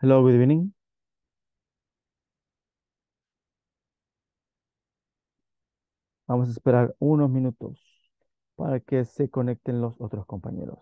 Hello, good evening. Vamos a esperar unos minutos para que se conecten los otros compañeros.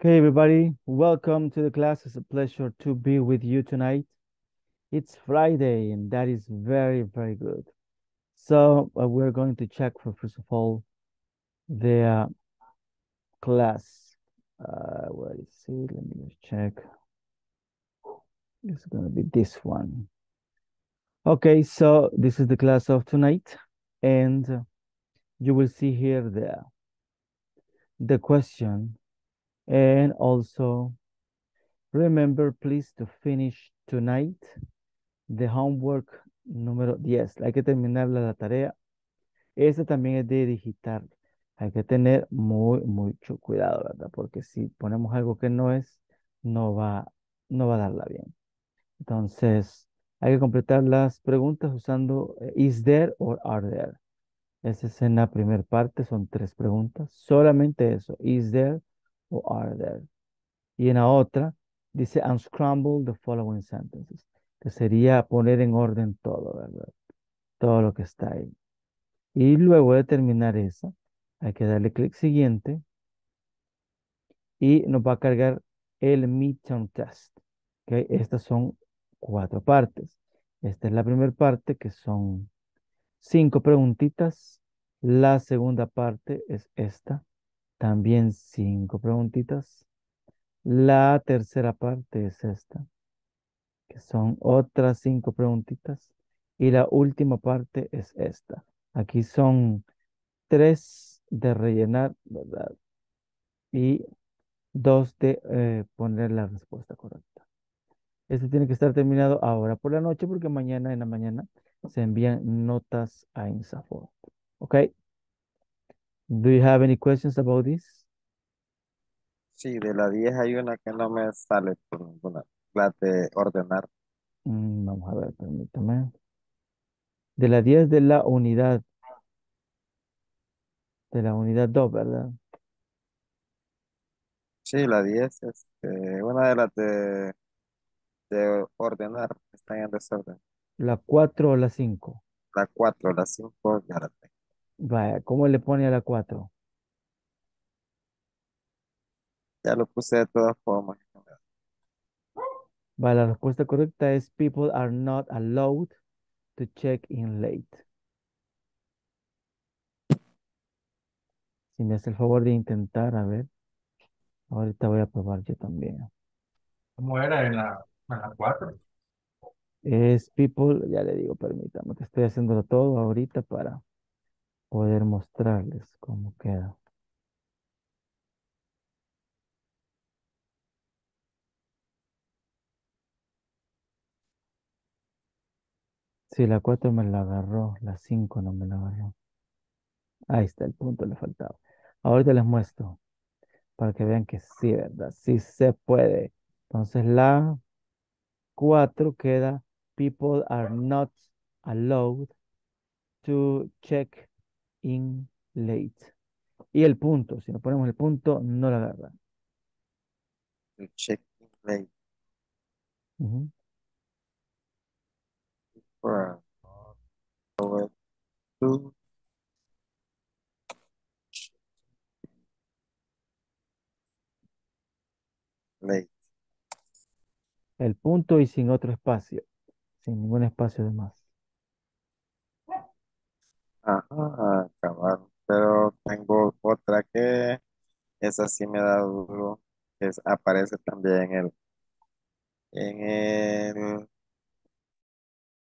Okay, everybody, welcome to the class. It's a pleasure to be with you tonight. It's Friday, and that is very, very good. So, we're going to check for, first of all, the class. Where is it? Let me just check. It's going to be this one. Okay, so this is the class of tonight, and you will see here the question, and also remember, please, to finish tonight the homework número 10. Hay que terminar la tarea. Esta también es de digitar. Hay que tener mucho cuidado, ¿verdad? Porque si ponemos algo que no es, no va, no va a darla bien. Entonces, hay que completar las preguntas usando is there or are there. Esa es en la primera parte, son 3 preguntas. Solamente eso, is there or are there. Y en la otra dice unscramble the following sentences, que sería poner en orden todo, ¿verdad? Todo lo que está ahí. Y luego de terminar esa, hay que darle clic siguiente y nos va a cargar el midterm test. ¿Ok? Estas son 4 partes. Esta es la primera parte, que son 5 preguntitas. La segunda parte es esta, también 5 preguntitas. La tercera parte es esta, que son otras 5 preguntitas. Y la última parte es esta. Aquí son 3 de rellenar, ¿verdad? Y 2 de poner la respuesta correcta. Este tiene que estar terminado ahora por la noche porque mañana en la mañana se envían notas a INSAFORP. ¿Ok? Do you have any questions about this? Sí, de la 10 hay una que no me sale por ninguna. La de ordenar. Vamos a ver, permítame. De la 10 de la unidad 2, ¿verdad? Sí, la 10 una de las de ordenar, están en desorden. La 4 o la 5. La 4 la 5 ya la tengo. Vaya, ¿cómo le pone a la 4? Ya lo puse de todas formas. Vaya, la respuesta correcta es people are not allowed to check in late. Si me hace el favor de intentar, a ver. Ahorita voy a probar yo también. ¿Cómo era en la 4? Es people, ya le digo, permítame que estoy haciéndolo todo ahorita para poder mostrarles cómo queda. Sí, la 4 me la agarró, la 5 no me la agarró. Ahí está, el punto le faltaba. Ahorita les muestro para que vean que sí, ¿verdad? Sí se puede. Entonces la 4 queda, people are not allowed to check in late. Y el punto, si no ponemos el punto, no la agarra. El check-in late. Ujú. For over to late. El punto y sin otro espacio, sin ningún espacio de más. Ajá, acabar. Pero tengo otra que esa sí me da duro. Aparece también en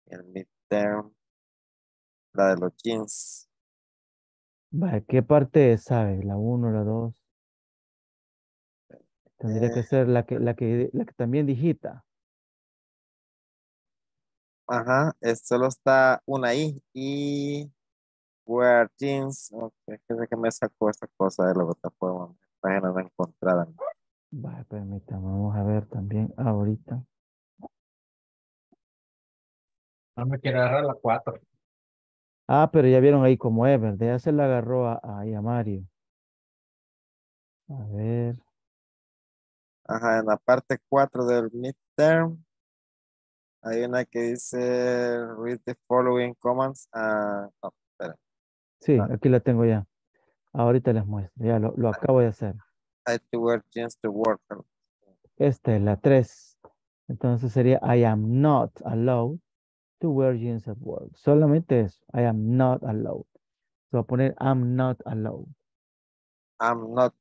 el midterm, la de los jeans. Vaya, ¿qué parte es, sabe? La uno, la 2. Tendría que Eh, ser la que también digita. ajá, solo está una I y wear jeans. Ok, es que me sacó esta cosa de la plataforma. Página no encontrada. Vaya, permítame, vamos a ver también ahorita. No me quiere agarrar la 4. Ah, pero ya vieron ahí como es, ¿verdad? Ya se la agarró ahí a Mario. A ver. Ajá, en la parte 4 del midterm hay una que dice read the following commands. No, espera. Sí, Ah, aquí la tengo ya. Ahorita les muestro. Ya lo acabo de hacer. I have to wear jeans to work. Esta es la 3. Entonces sería I am not allowed to wear jeans at work. Solamente eso. I am not allowed. Se va a poner I'm not allowed. I'm not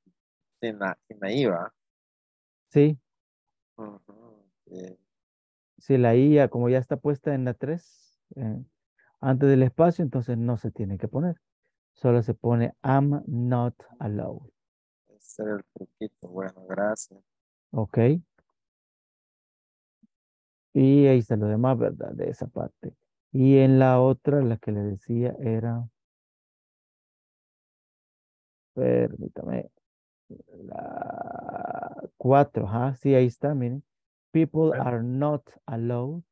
sin la IVA. ¿Sí? Sí. Si la I ya, como ya está puesta en la 3, antes del espacio, entonces no se tiene que poner. Solo se pone I'm not allowed. Ese era el truquito. Bueno, gracias. Ok. Y ahí está lo demás, ¿verdad? De esa parte. Y en la otra, la que le decía era, permítame, la 4, ajá, sí, ahí está, miren. People are not allowed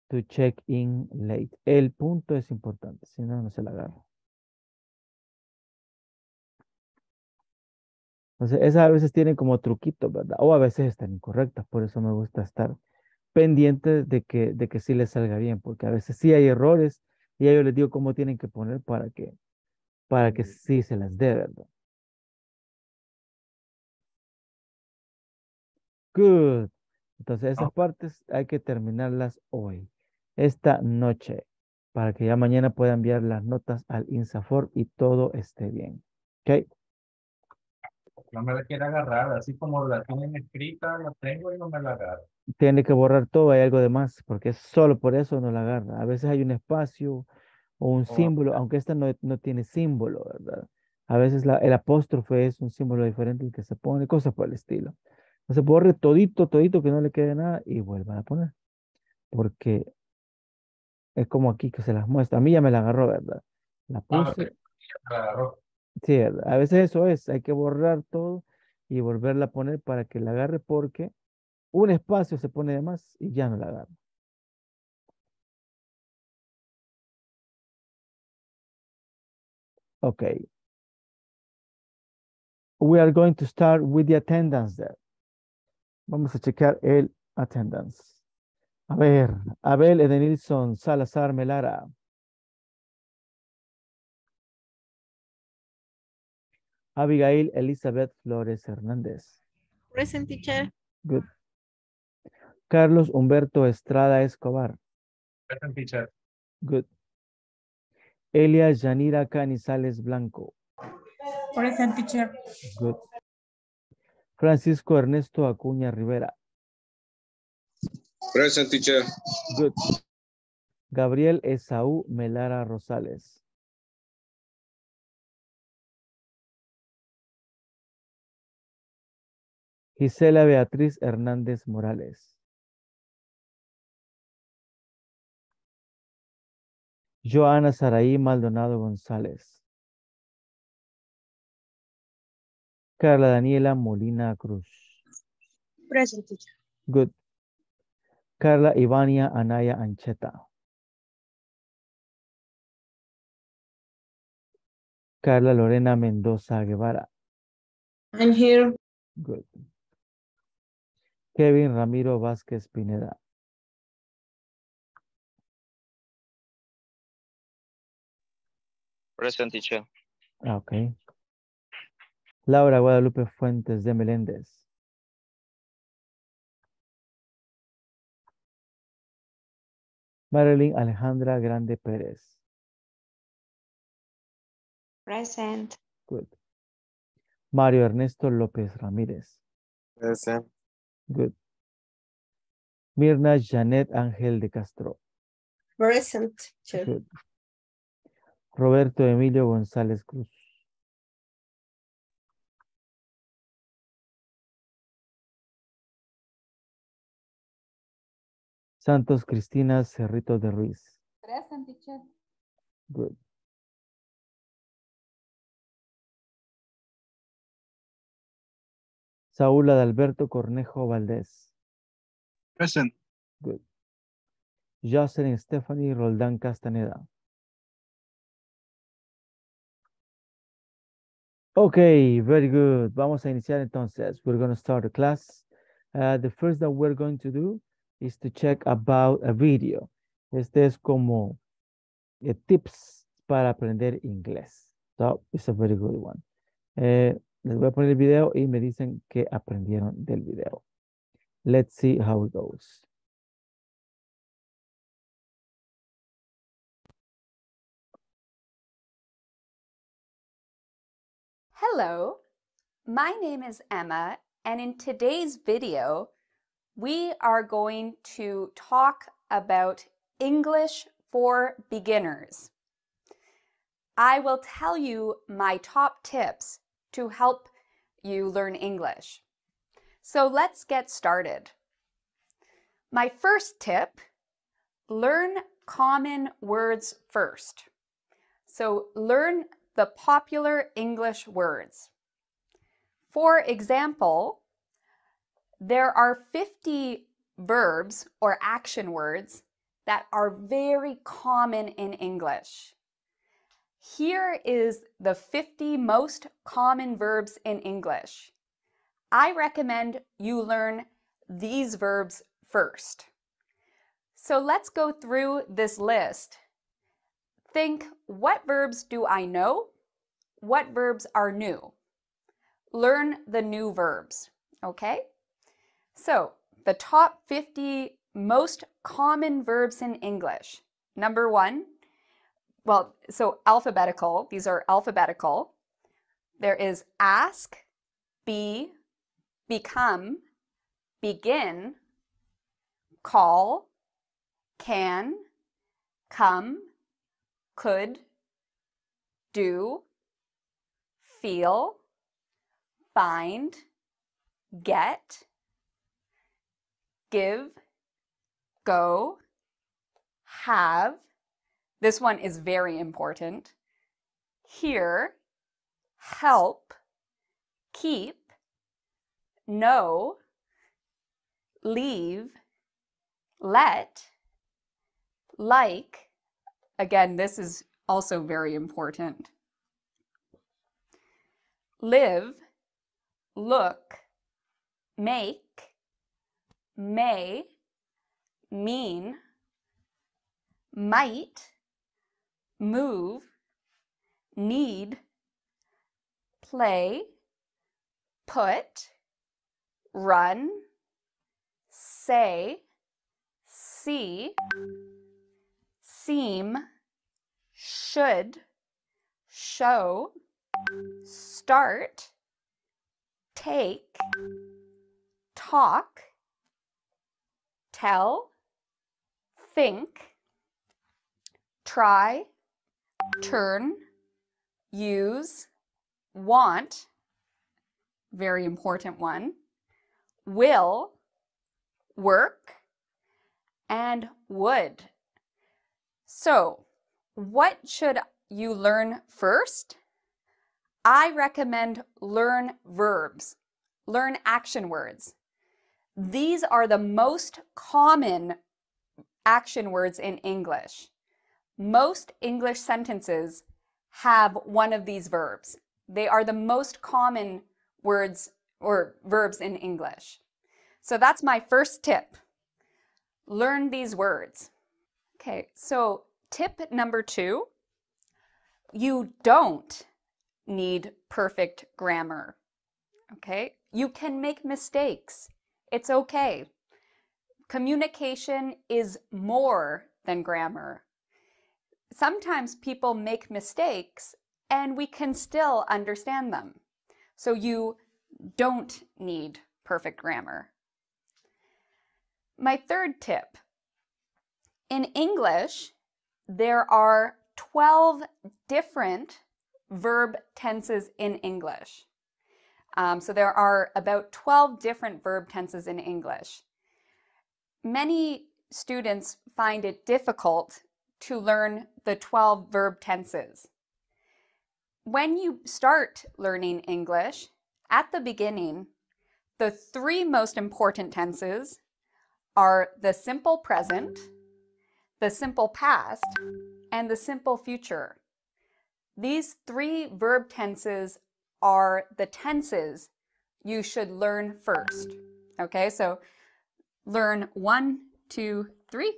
to check in late. El punto es importante, si no, no se la agarra. Entonces, esas a veces tienen como truquitos, ¿verdad? O a veces están incorrectas, por eso me gusta estar pendiente de que sí les salga bien, porque a veces sí hay errores y a ellos les digo cómo tienen que poner para que sí se las dé, ¿verdad? Good. Entonces, esas partes hay que terminarlas hoy, esta noche, para que ya mañana pueda enviar las notas al INSAFORP y todo esté bien. ¿Ok? No me la quiere agarrar, así como la tienen escrita, la tengo y no me la agarro. Tiene que borrar todo, hay algo de más, porque solo por eso no la agarra. A veces hay un espacio o un O, símbolo, aunque esta no tiene símbolo, ¿verdad? A veces el apóstrofe es un símbolo diferente al que se pone, cosas por el estilo. Entonces borre todito, todito, que no le quede nada y vuelva a poner, porque es como aquí que se las muestra. A mí ya me la agarró, ¿verdad? La ok, puse, me la agarró. sí, ¿verdad? A veces eso es, hay que borrar todo y volverla a poner para que la agarre, porque un espacio se pone de más y ya no la agarra. Ok. We are going to start with the attendance there. Vamos a checar el attendance. A ver, Abel Edenilson Salazar Melara. Abigail Elizabeth Flores Hernández. Present, teacher. Good. Carlos Humberto Estrada Escobar. Present, teacher. Good. Elia Yanira Canizales Blanco. Present, teacher. Good. Francisco Ernesto Acuña Rivera. Present, teacher. Good. Gabriel Esaú Melara Rosales. Gisela Beatriz Hernández Morales. Joana Saraí Maldonado González. Carla Daniela Molina Cruz. Present, teacher. Good. Carla Ivania Anaya Ancheta. Carla Lorena Mendoza Guevara. I'm here. Good. Kevin Ramiro Vázquez Pineda. Present, teacher. Ok. Laura Guadalupe Fuentes de Meléndez. Marilyn Alejandra Grande Pérez. Present. Good. Mario Ernesto López Ramírez. Ese. Good. Mirna Janet Ángel de Castro. Present, teacher. Good. Roberto Emilio González Cruz. Santos Cristina Cerrito de Ruiz. Present, teacher. Good. Saúl Adalberto Cornejo Valdés. Present. Good. Jocelyn Stephanie Roldán Castaneda. Okay, very good. Vamos a iniciar entonces. We're going to start the class. The first that we're going to do is to check about a video. Este es como tips para aprender inglés. So, it's a very good one. Les voy a poner el video y me dicen qué aprendieron del video. Let's see how it goes. Hello, my name is Emma, and in today's video, we are going to talk about English for beginners. I will tell you my top tips to help you learn English. So let's get started. My first tip, learn common words first. So learn the popular English words. For example, there are 50 verbs or action words that are very common in English. Here is the 50 most common verbs in English. I recommend you learn these verbs first. So let's go through this list. Think, what verbs do I know? What verbs are new? Learn the new verbs, okay? So, the top 50 most common verbs in English. Number 1, well, so alphabetical, these are alphabetical. There is ask, be, become, begin, call, can, come, could, do, feel, find, get, give, go, have. This one is very important. Hear, help, keep, know, leave, let, like. Again, this is also very important. Live, look, make, may, mean, might, move, need, play, put, run, say, see, seem, should, show, start, take, talk, tell, think, try, turn, use, want, very important one, will, work, and would. So, what should you learn first? I recommend learn verbs, learn action words. These are the most common action words in English. Most English sentences have one of these verbs. They are the most common words or verbs in English. So that's my first tip. Learn these words. Okay, so tip number 2, you don't need perfect grammar. Okay, you can make mistakes. It's okay. Communication is more than grammar. Sometimes people make mistakes and we can still understand them. So you don't need perfect grammar. My third tip. In English, there are 12 different verb tenses in English. So there are about 12 different verb tenses in English. Many students find it difficult to learn the 12 verb tenses. When you start learning English, at the beginning, the 3 most important tenses are the simple present, the simple past, and the simple future. These 3 verb tenses are the tenses you should learn first. Okay, so learn 1, 2, 3.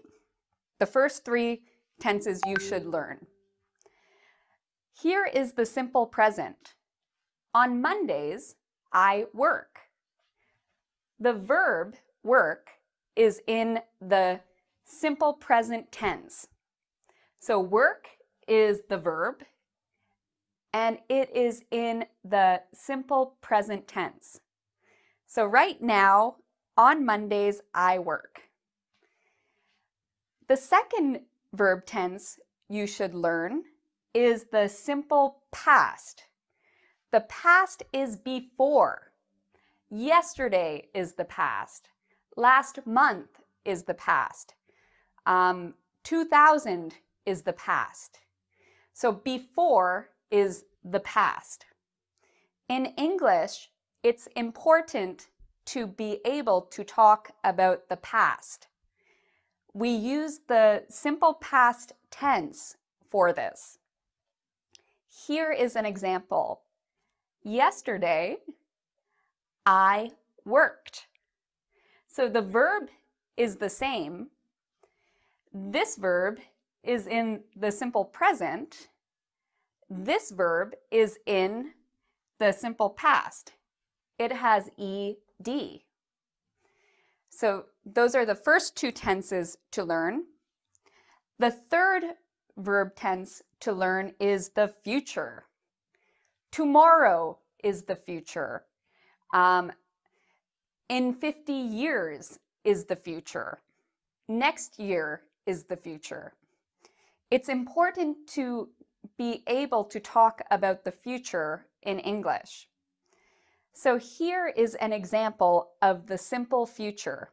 The first 3 tenses you should learn. Here is the simple present. On Mondays, I work. The verb work is in the simple present tense. So work is the verb, and it is in the simple present tense. So right now, on Mondays, I work. The second verb tense you should learn is the simple past. The past is before. Yesterday is the past. Last month is the past. 2000 is the past. So before is the past. In English, it's important to be able to talk about the past. We use the simple past tense for this. Here is an example. Yesterday, I worked. So the verb is the same. This verb is in the simple present. This verb is in the simple past. It has ed. So those are the first two tenses to learn. The third verb tense to learn is the future. Tomorrow is the future. In 50 years is the future. Next year is the future. It's important to be able to talk about the future in English. So here is an example of the simple future.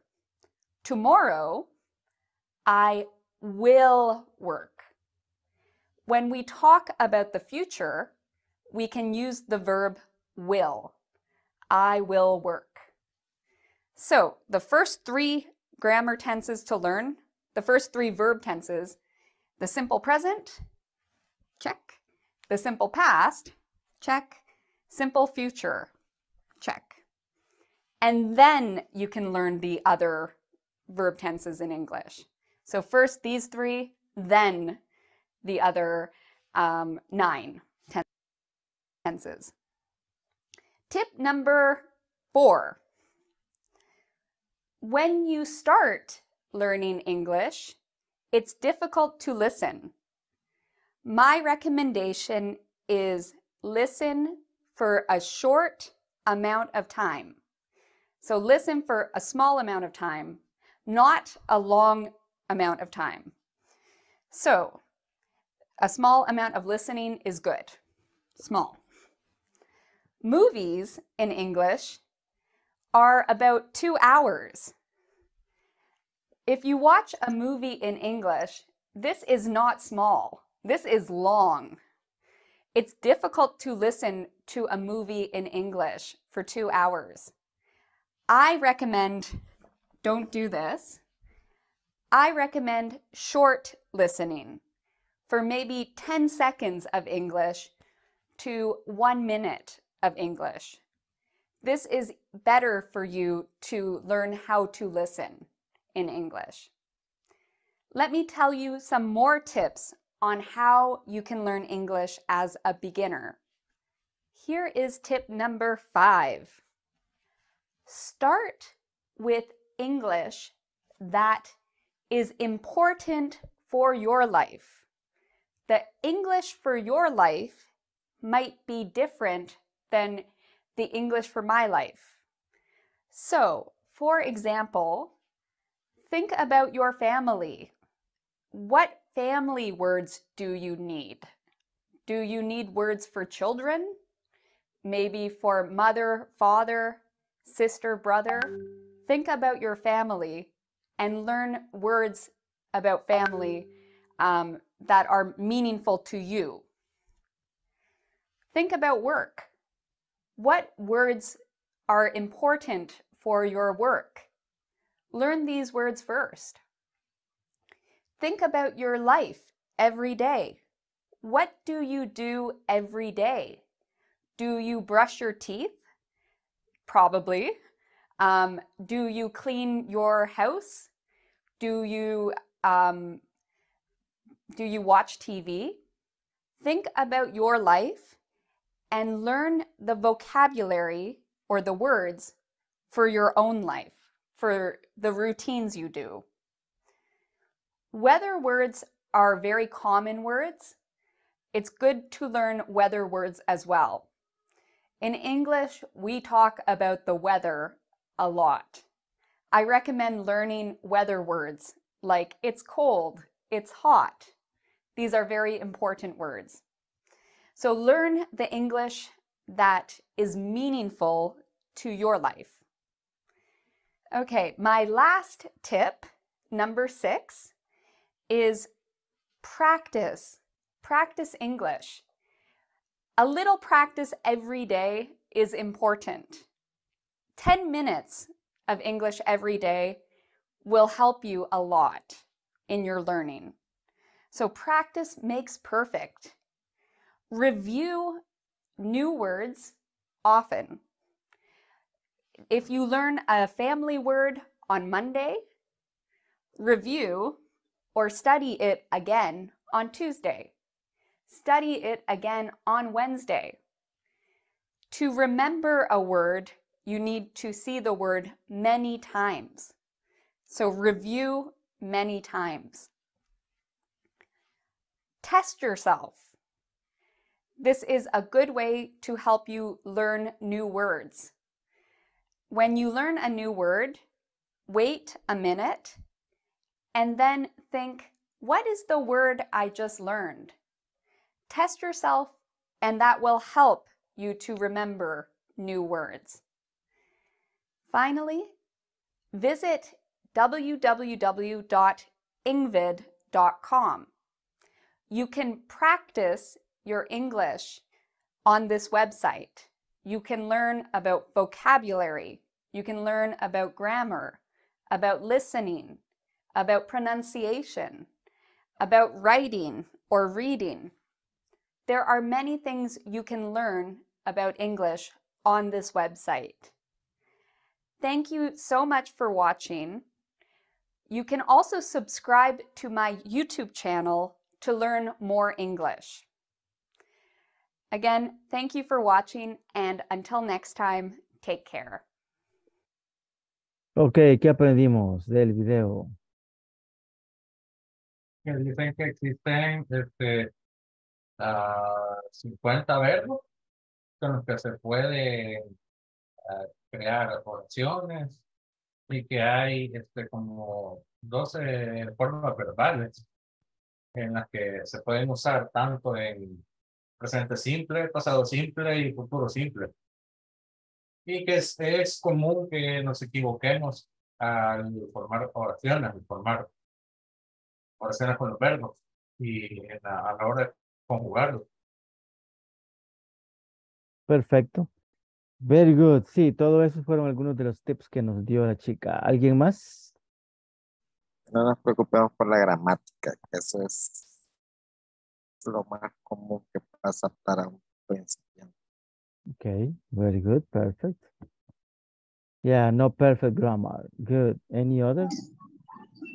Tomorrow, I will work. When we talk about the future, we can use the verb will. I will work. So the first three grammar tenses to learn, the first three verb tenses, the simple present, check. The simple past, check. Simple future, check. And then you can learn the other verb tenses in English. So first these three, then the other 9 tenses. Tip number 4. When you start learning English, it's difficult to listen. My recommendation is listen for a short amount of time. So listen for a small amount of time, not a long amount of time. So a small amount of listening is good. Small. Movies in English are about 2 hours. If you watch a movie in English, this is not small. This is long. It's difficult to listen to a movie in English for 2 hours. I recommend, don't do this. I recommend short listening for maybe 10 seconds of English to 1 minute of English. This is better for you to learn how to listen in English. Let me tell you some more tips on how you can learn English as a beginner. Here is tip number 5. Start with English that is important for your life. The English for your life might be different than the English for my life. So, for example, think about your family. What family words do you need? Do you need words for children? Maybe for mother, father, sister, brother? Think about your family and learn words about family that are meaningful to you. Think about work. What words are important for your work? Learn these words first. Think about your life every day. What do you do every day? Do you brush your teeth? Probably. Do you clean your house? Do you watch TV? Think about your life and learn the vocabulary or the words for your own life, for the routines you do. Weather words are very common words. It's good to learn weather words as well. In English, we talk about the weather a lot. I recommend learning weather words like it's cold, it's hot. These are very important words. So learn the English that is meaningful to your life. Okay, my last tip, number 6, is practice. Practice English. A little practice every day is important. 10 minutes of English every day will help you a lot in your learning. So practice makes perfect. Review new words often. If you learn a family word on Monday, review or study it again on Tuesday. Study it again on Wednesday. To remember a word, you need to see the word many times. So review many times. Test yourself. This is a good way to help you learn new words. When you learn a new word, wait a minute and then think, what is the word I just learned? Test yourself, and that will help you to remember new words. Finally, visit www.ingvid.com. You can practice your English on this website. You can learn about vocabulary. You can learn about grammar, about listening, about pronunciation, about writing or reading. There are many things you can learn about English on this website. Thank you so much for watching. You can also subscribe to my YouTube channel to learn more English. Again, thank you for watching, and until next time, take care. Ok, ¿qué aprendimos del video? Que dicen que existen 50 verbos con los que se puede crear oraciones y que hay como 12 formas verbales en las que se pueden usar tanto en presente simple, pasado simple y futuro simple. Y que es común que nos equivoquemos al formar oraciones, con los verbos y a la hora de conjugarlos. Perfecto. Very good. Sí, todo eso fueron algunos de los tips que nos dio la chica. ¿Alguien más? No nos preocupemos por la gramática, que eso es lo más común que pasa para un principiante. Okay, very good. Perfect. Yeah, no perfect grammar. Good. Any other?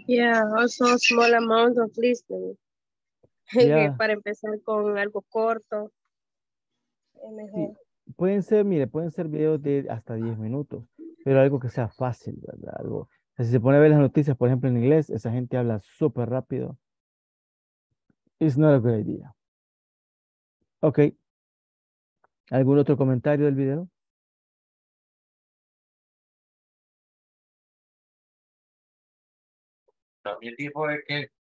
Yeah, also small amount of listening. Yeah. Para empezar con algo corto. Es mejor. Sí, pueden ser, mire, pueden ser videos de hasta 10 minutos, pero algo que sea fácil, ¿verdad? Algo, o sea, si se pone a ver las noticias, por ejemplo, en inglés, esa gente habla súper rápido. It's not a good idea. Ok. ¿Algún otro comentario del video? También dijo de que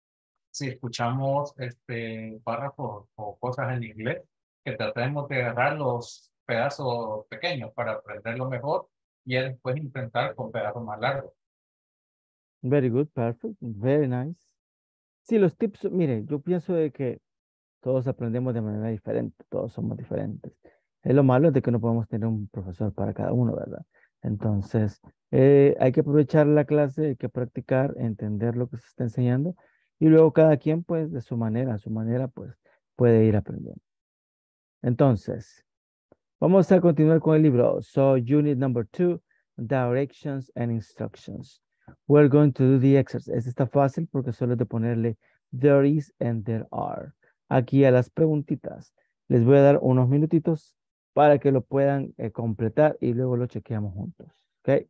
si escuchamos párrafos o cosas en inglés, que tratemos de agarrar los pedazos pequeños para aprenderlo mejor y después intentar con pedazos más largos. Very good, perfect, very nice. Sí, los tips, mire, yo pienso de que todos aprendemos de manera diferente, todos somos diferentes. Lo malo es de que no podemos tener un profesor para cada uno, ¿verdad? Entonces, hay que aprovechar la clase, hay que practicar, entender lo que se está enseñando y luego cada quien, pues, de su manera, pues, puede ir aprendiendo. Entonces, vamos a continuar con el libro. So, unit number 2, directions and instructions. We're going to do the exercise. Este está fácil porque solo es de ponerle there is and there are. Aquí a las preguntitas. Les voy a dar unos minutitos para que lo puedan completar y luego lo chequeamos juntos. ¿Ok?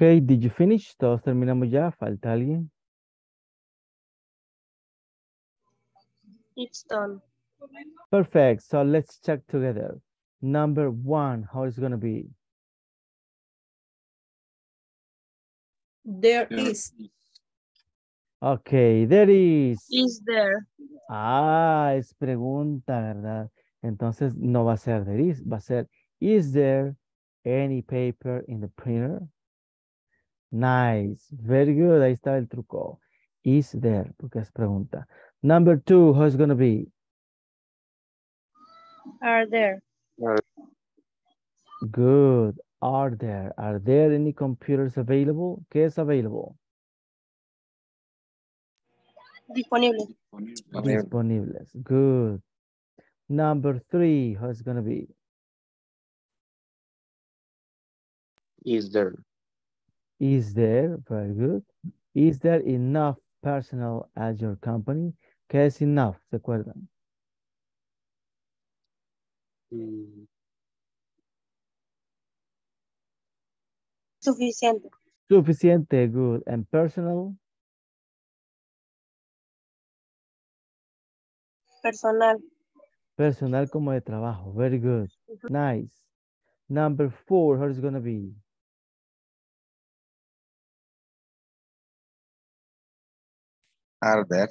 Ok, did you finish? Todos terminamos ya. ¿Falta alguien? It's done. Perfect. So let's check together. Number 1, how is it going to be? There is. Okay, there is. Is there? Ah, es pregunta, ¿verdad? Entonces no va a ser there is, va a ser is there any paper in the printer? Nice, very good, ahí está el truco. Is there, porque es pregunta. Number 2, how is it going to be? Are there? Good, are there any computers available? ¿Qué es available? Disponible. Disponibles, good. Number 3, how is it going to be? Is there? Is there, very good. Is there enough personnel at your company? ¿Qué es enough? ¿Se acuerdan? Mm, Suficiente. Suficiente, good. And personal? Personal. Personal como de trabajo. Very good. Nice. Number 4, how is it going to be? Are there?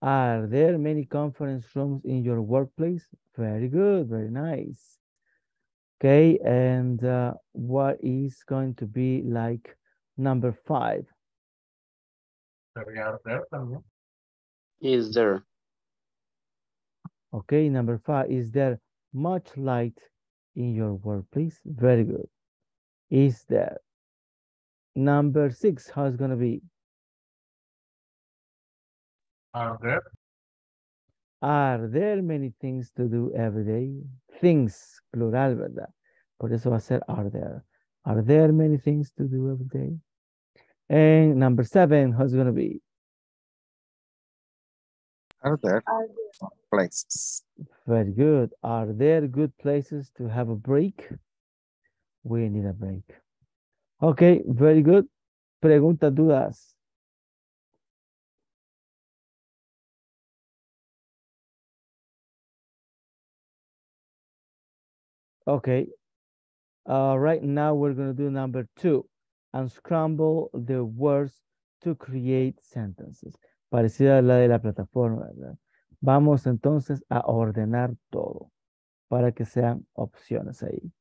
Are there many conference rooms in your workplace? Very good, very nice. Okay, and what is going to be like number 5? Sería ver también. Is there? Okay, number 5, is there much light in your workplace? Very good. Is there? Number 6, how is going to be? Are there? Are there many things to do every day? Things, plural, ¿verdad? Por eso va a ser are there. Are there many things to do every day? And number 7, how's it going to be? Are there Are places? Very good. Are there good places to have a break? We need a break. Okay, very good. Preguntas, dudas. Okay. Right now we're going to do number 2. Unscramble the words to create sentences. Parecida a la de la plataforma, ¿verdad? Vamos entonces a ordenar todo para que sean opciones ahí.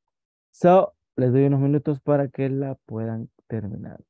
So, les doy unos minutos para que la puedan terminar.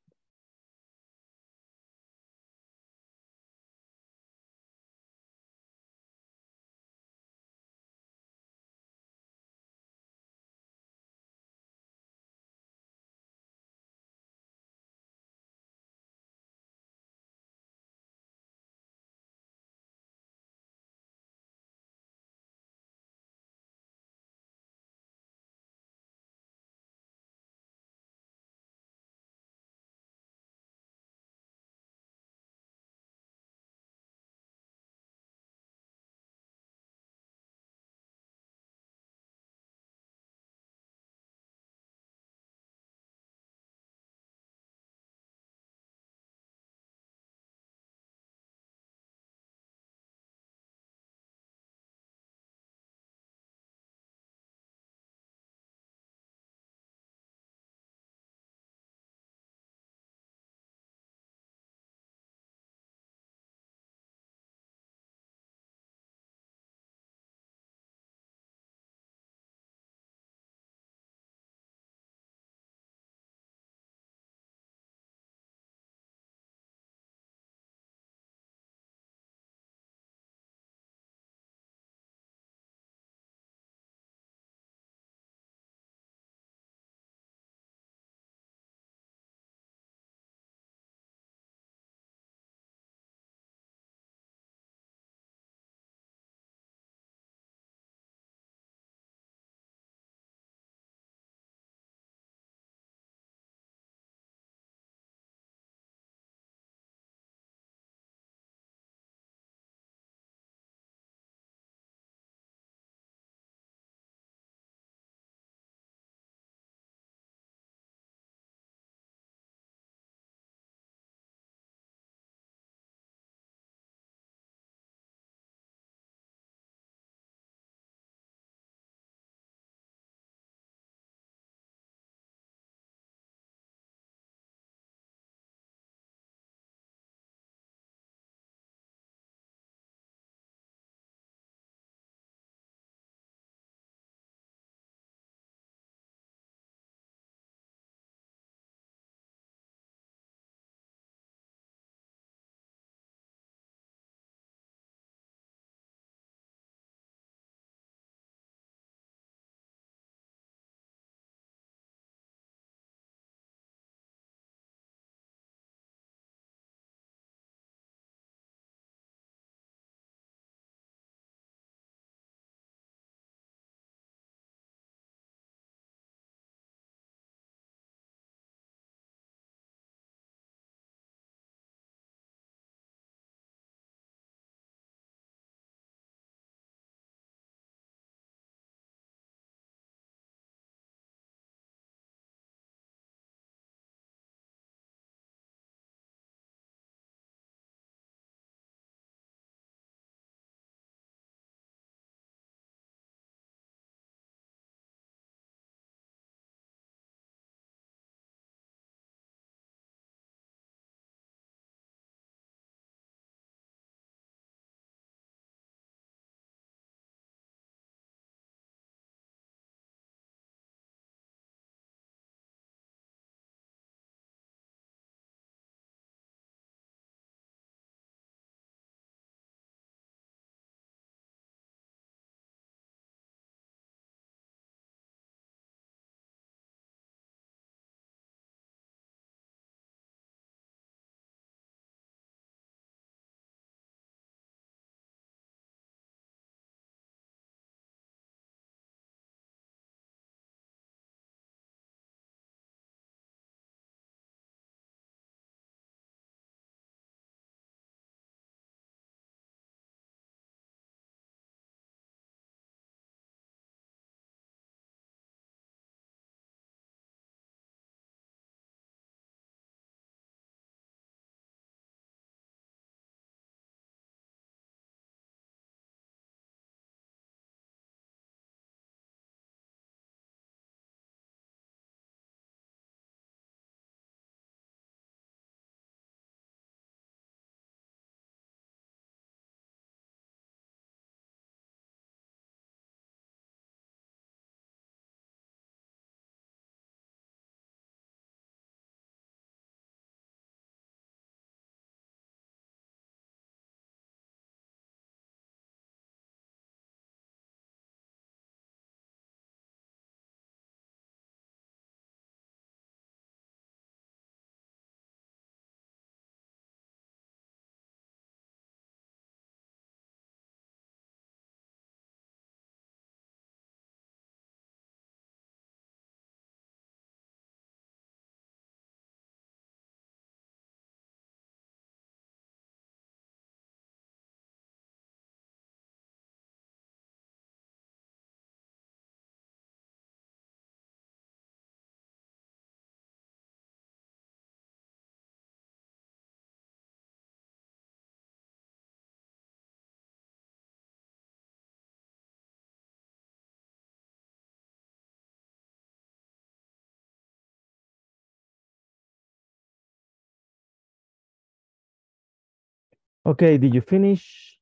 Okay, did you finish?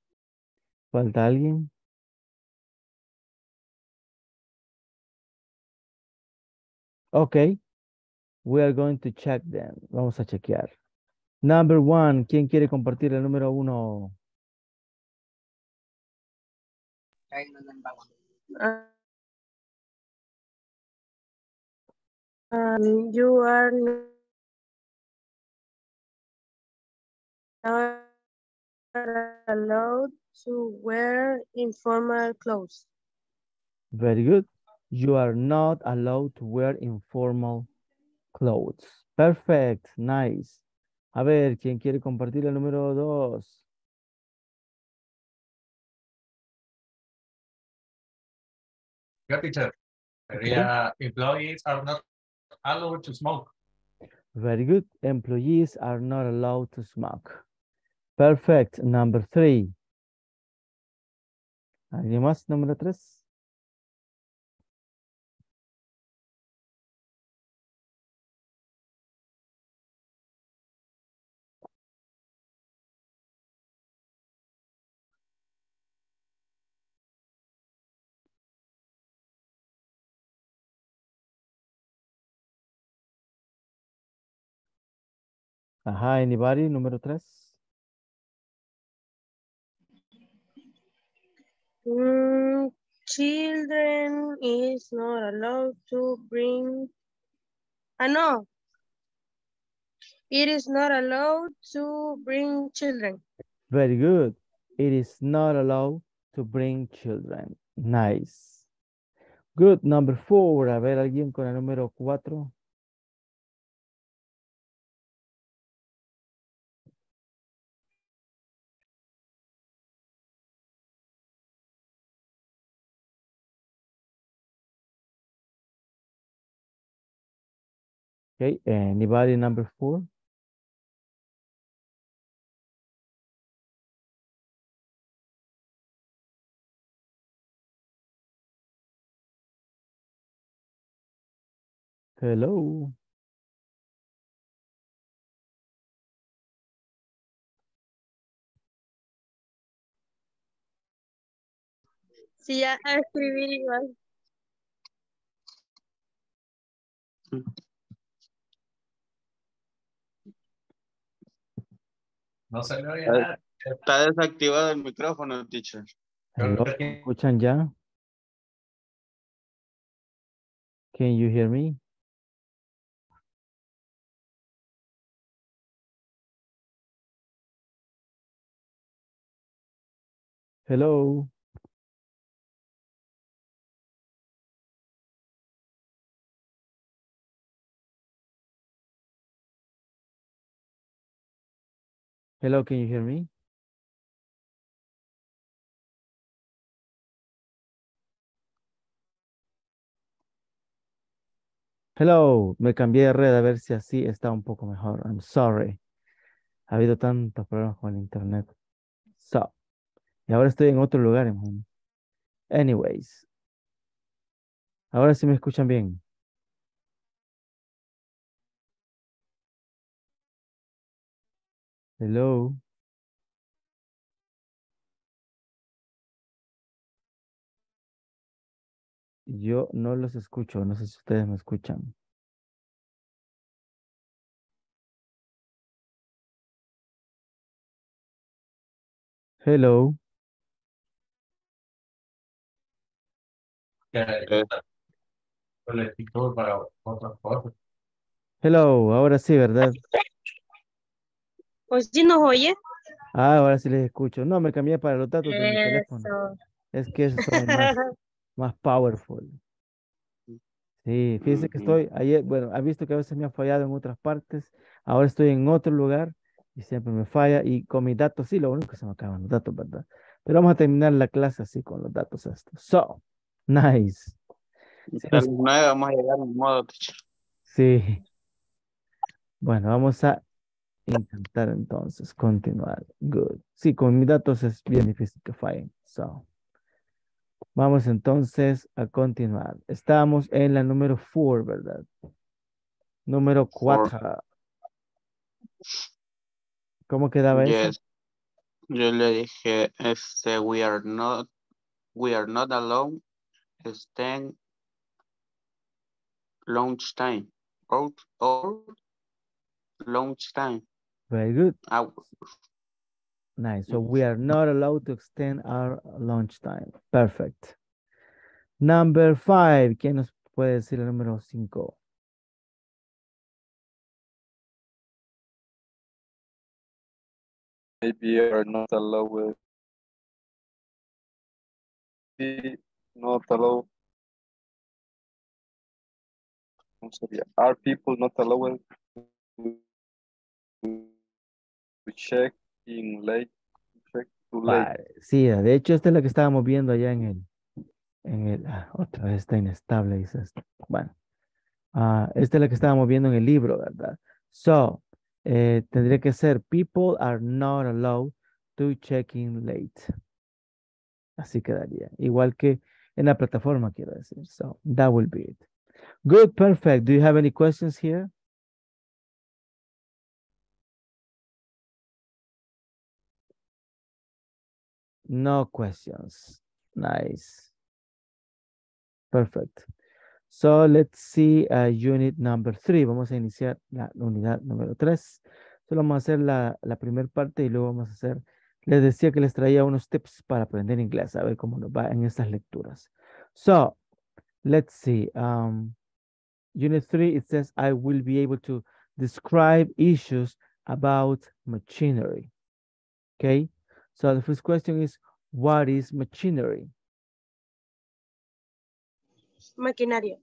¿Falta alguien? Okay, we are going to check them. Vamos a chequear. Number 1, ¿quién quiere compartir el número 1? You are not allowed to wear informal clothes. Very good. You are not allowed to wear informal clothes. Perfect. Nice. A ver, ¿quién quiere compartir el número 2? Yeah, teacher. Sería, employees are not allowed to smoke. Very good. Employees are not allowed to smoke. Perfect. Number 3. ¿Alguien más? Número 3. Ajá, anybody? Número 3. Children is not allowed to bring. No. It is not allowed to bring children. Very good. It is not allowed to bring children. Nice. Good. Number 4. A ver, alguien con el número 4. Okay. Anybody number 4? Hello. Sí, ya a escribir igual. No se le oye nada. Está desactivado el micrófono, teacher. Hello. ¿Me escuchan ya? Can you hear me? Hello. Hello, can you hear me? Hello, me cambié de red a ver si así está un poco mejor. I'm sorry. Ha habido tantos problemas con el internet. So, y ahora estoy en otro lugar, hermano. Anyways. Ahora sí me escuchan bien. Hello. Yo no los escucho. No sé si ustedes me escuchan. Hello. Que solicitud para otras cosas. Hello. Ahora sí, ¿verdad? ¿O si nos oye? Ah, ahora sí les escucho. No, me cambié para los datos de mi teléfono. Eso. Es que esos son más powerful. Sí, fíjese que estoy ayer, bueno, ha visto que a veces me ha fallado en otras partes. Ahora estoy en otro lugar y siempre me falla. Y con mis datos, sí, lo único que se me acaban los datos, ¿verdad? Pero vamos a terminar la clase así con los datos estos. So, nice. Sí, A las 9 vamos a llegar en modo, teacher. sí. Bueno, vamos a intentar entonces continuar. Good. Sí, con mis datos es bien difícil que fallen. So, vamos entonces a continuar. Estamos en la número 4, ¿verdad? Número 4. ¿Cómo quedaba eso? Yes. Yo le dije, we are not alone, estén lunch time, or lunch time. Very good. Hour. Nice. So we are not allowed to extend our lunch time. Perfect. Number 5. ¿Quién nos puede decir el número 5? Maybe are not allowed. Not allowed. ¿Cómo sería? Are people not allowed to check in late? Check too late. Sí, de hecho esta es la que estábamos viendo allá otra vez está inestable, dice esto. Bueno, esta es la que estábamos viendo en el libro, ¿verdad? So, tendría que ser people are not allowed to check in late. Así quedaría. Igual que en la plataforma, quiero decir. So, that will be it. Good, perfect. Do you have any questions here? No questions. Nice. Perfect. So let's see unit number 3. Vamos a iniciar la unidad número 3. Solo vamos a hacer la primera parte y luego vamos a hacer, les decía que les traía unos tips para aprender inglés, a ver cómo nos va en estas lecturas. So, let's see. Unit 3, it says, I will be able to describe issues about machinery. Okay, so the first question is, what is machinery? Maquinaria.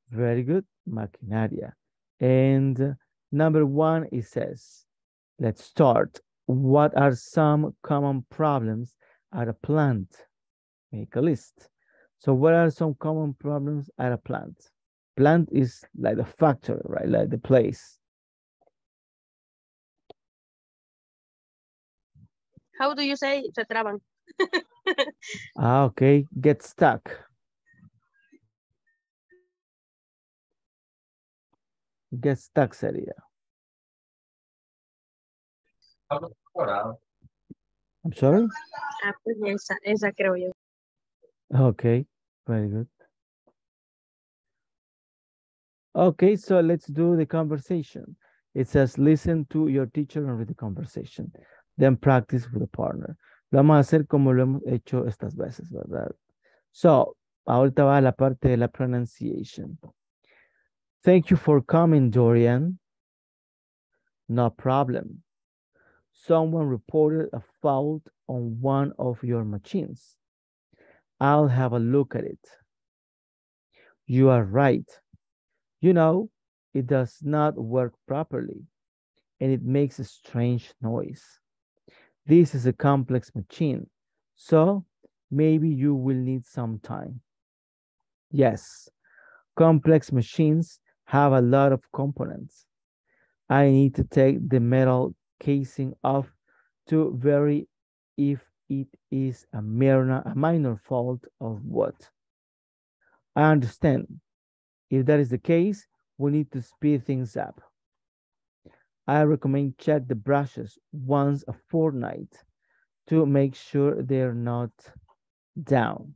Very good, maquinaria. And number 1, it says, let's start. What are some common problems at a plant? Make a list. So what are some common problems at a plant? Plant is like the factory, right? Like the place. How do you say se traban? Okay, get stuck. Get stuck sería. I'm sorry? Pues esa creo yo. Okay, very good. Okay, so let's do the conversation. It says, listen to your teacher and read the conversation. Then practice with a partner. Lo vamos a hacer como lo hemos hecho estas veces, ¿verdad? So, ahorita va la parte de la pronunciation. Thank you for coming, Dorian. No problem. Someone reported a fault on one of your machines. I'll have a look at it. You are right. You know, it does not work properly, and it makes a strange noise. This is a complex machine, so maybe you will need some time. Yes, complex machines have a lot of components. I need to take the metal casing off to vary if it is a minor fault of what. I understand. If that is the case, we need to speed things up. I recommend check the brushes once a fortnight to make sure they're not down.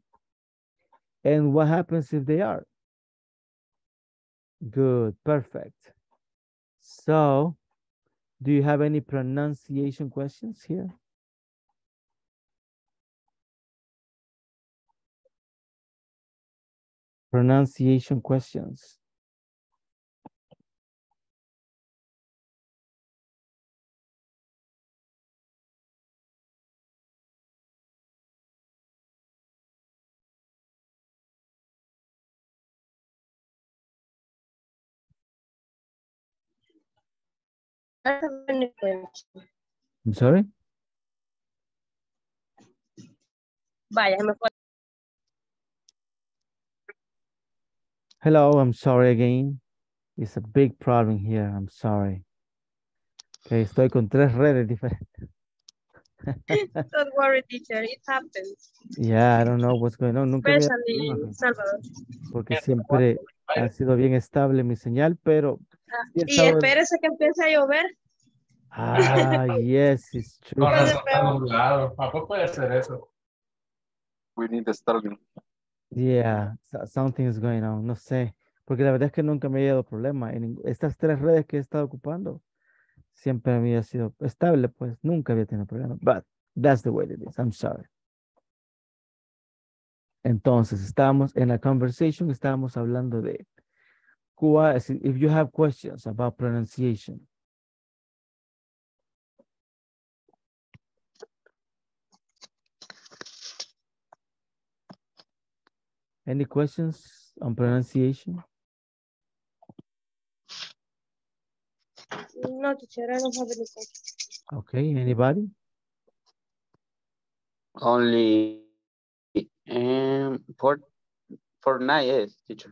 And what happens if they are? Good, perfect. So, do you have any pronunciation questions here? Pronunciation questions. I'm sorry? Vaya, me fue. Hello, I'm sorry again. It's a big problem here. I'm sorry. Okay, estoy con 3 redes diferentes. Don't worry, teacher, it happens. Yeah, I don't know what's going on. Nunca había Especially in Salvador. porque siempre ha sido bien estable mi señal, pero sí he Y estado, espérese que empiece a llover. Ah, yes, it's true. Corazón está nublado. Papá puede hacer eso. We need a starting. Yeah, something is going on. No sé. Porque la verdad es que nunca me ha dado problema. Estas tres redes que he estado ocupando siempre había sido estable, pues nunca había tenido problema. But that's the way it is. I'm sorry. Entonces, estábamos en la conversation, estábamos hablando de if you have questions about pronunciation. Any questions on pronunciation? No, teacher, I don't have any questions. Okay, anybody? Only for Fortnite, yes, teacher.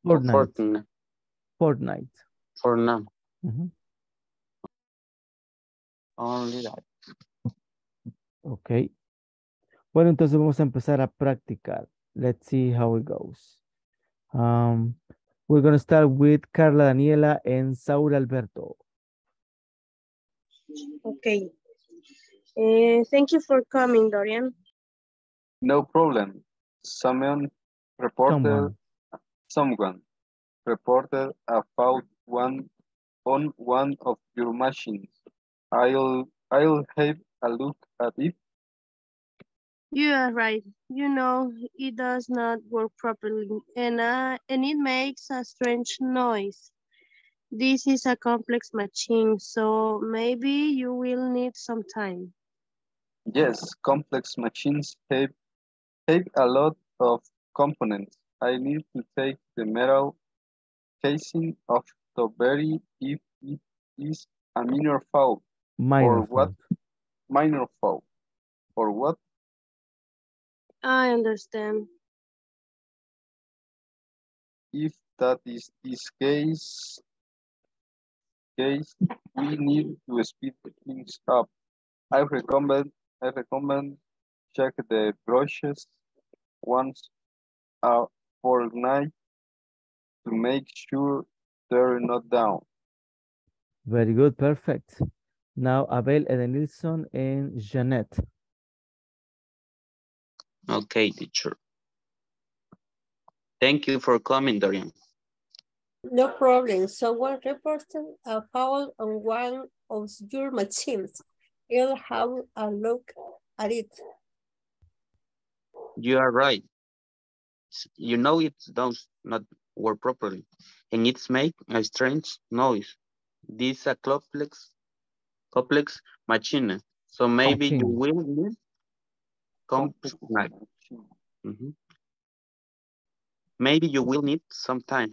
Or Fortnite. Fortnite. Fortnite. For now. Mhm. Only that. Ok. Bueno, entonces vamos a empezar a practicar. Let's see how it goes. We're going to start with Carla Daniela and Saúl Alberto. Okay. Thank you for coming, Dorian. No problem. Someone reported about one on one of your machines. I'll have a look at it. You are right. You know, it does not work properly, and it makes a strange noise. This is a complex machine, so maybe you will need some time. Yes, complex machines have a lot of components. I need to take the metal casing off to vary if it is a minor fault. Minor Or what? fault. Minor fault. Or what? I understand. If that is this case, we need to speed things up. I recommend check the brushes once a fortnight to make sure they're not down. Very good, perfect. Now Abel Edenilson and Jeanette. Okay, teacher. Thank you for coming, Dorian. No problem. Someone reported a foul on one of your machines. I'll have a look at it. You are right. You know it does not work properly, and it's make a strange noise. This is a complex machine, so maybe you Machine. will need Complex complex. machine. Maybe you will need some time.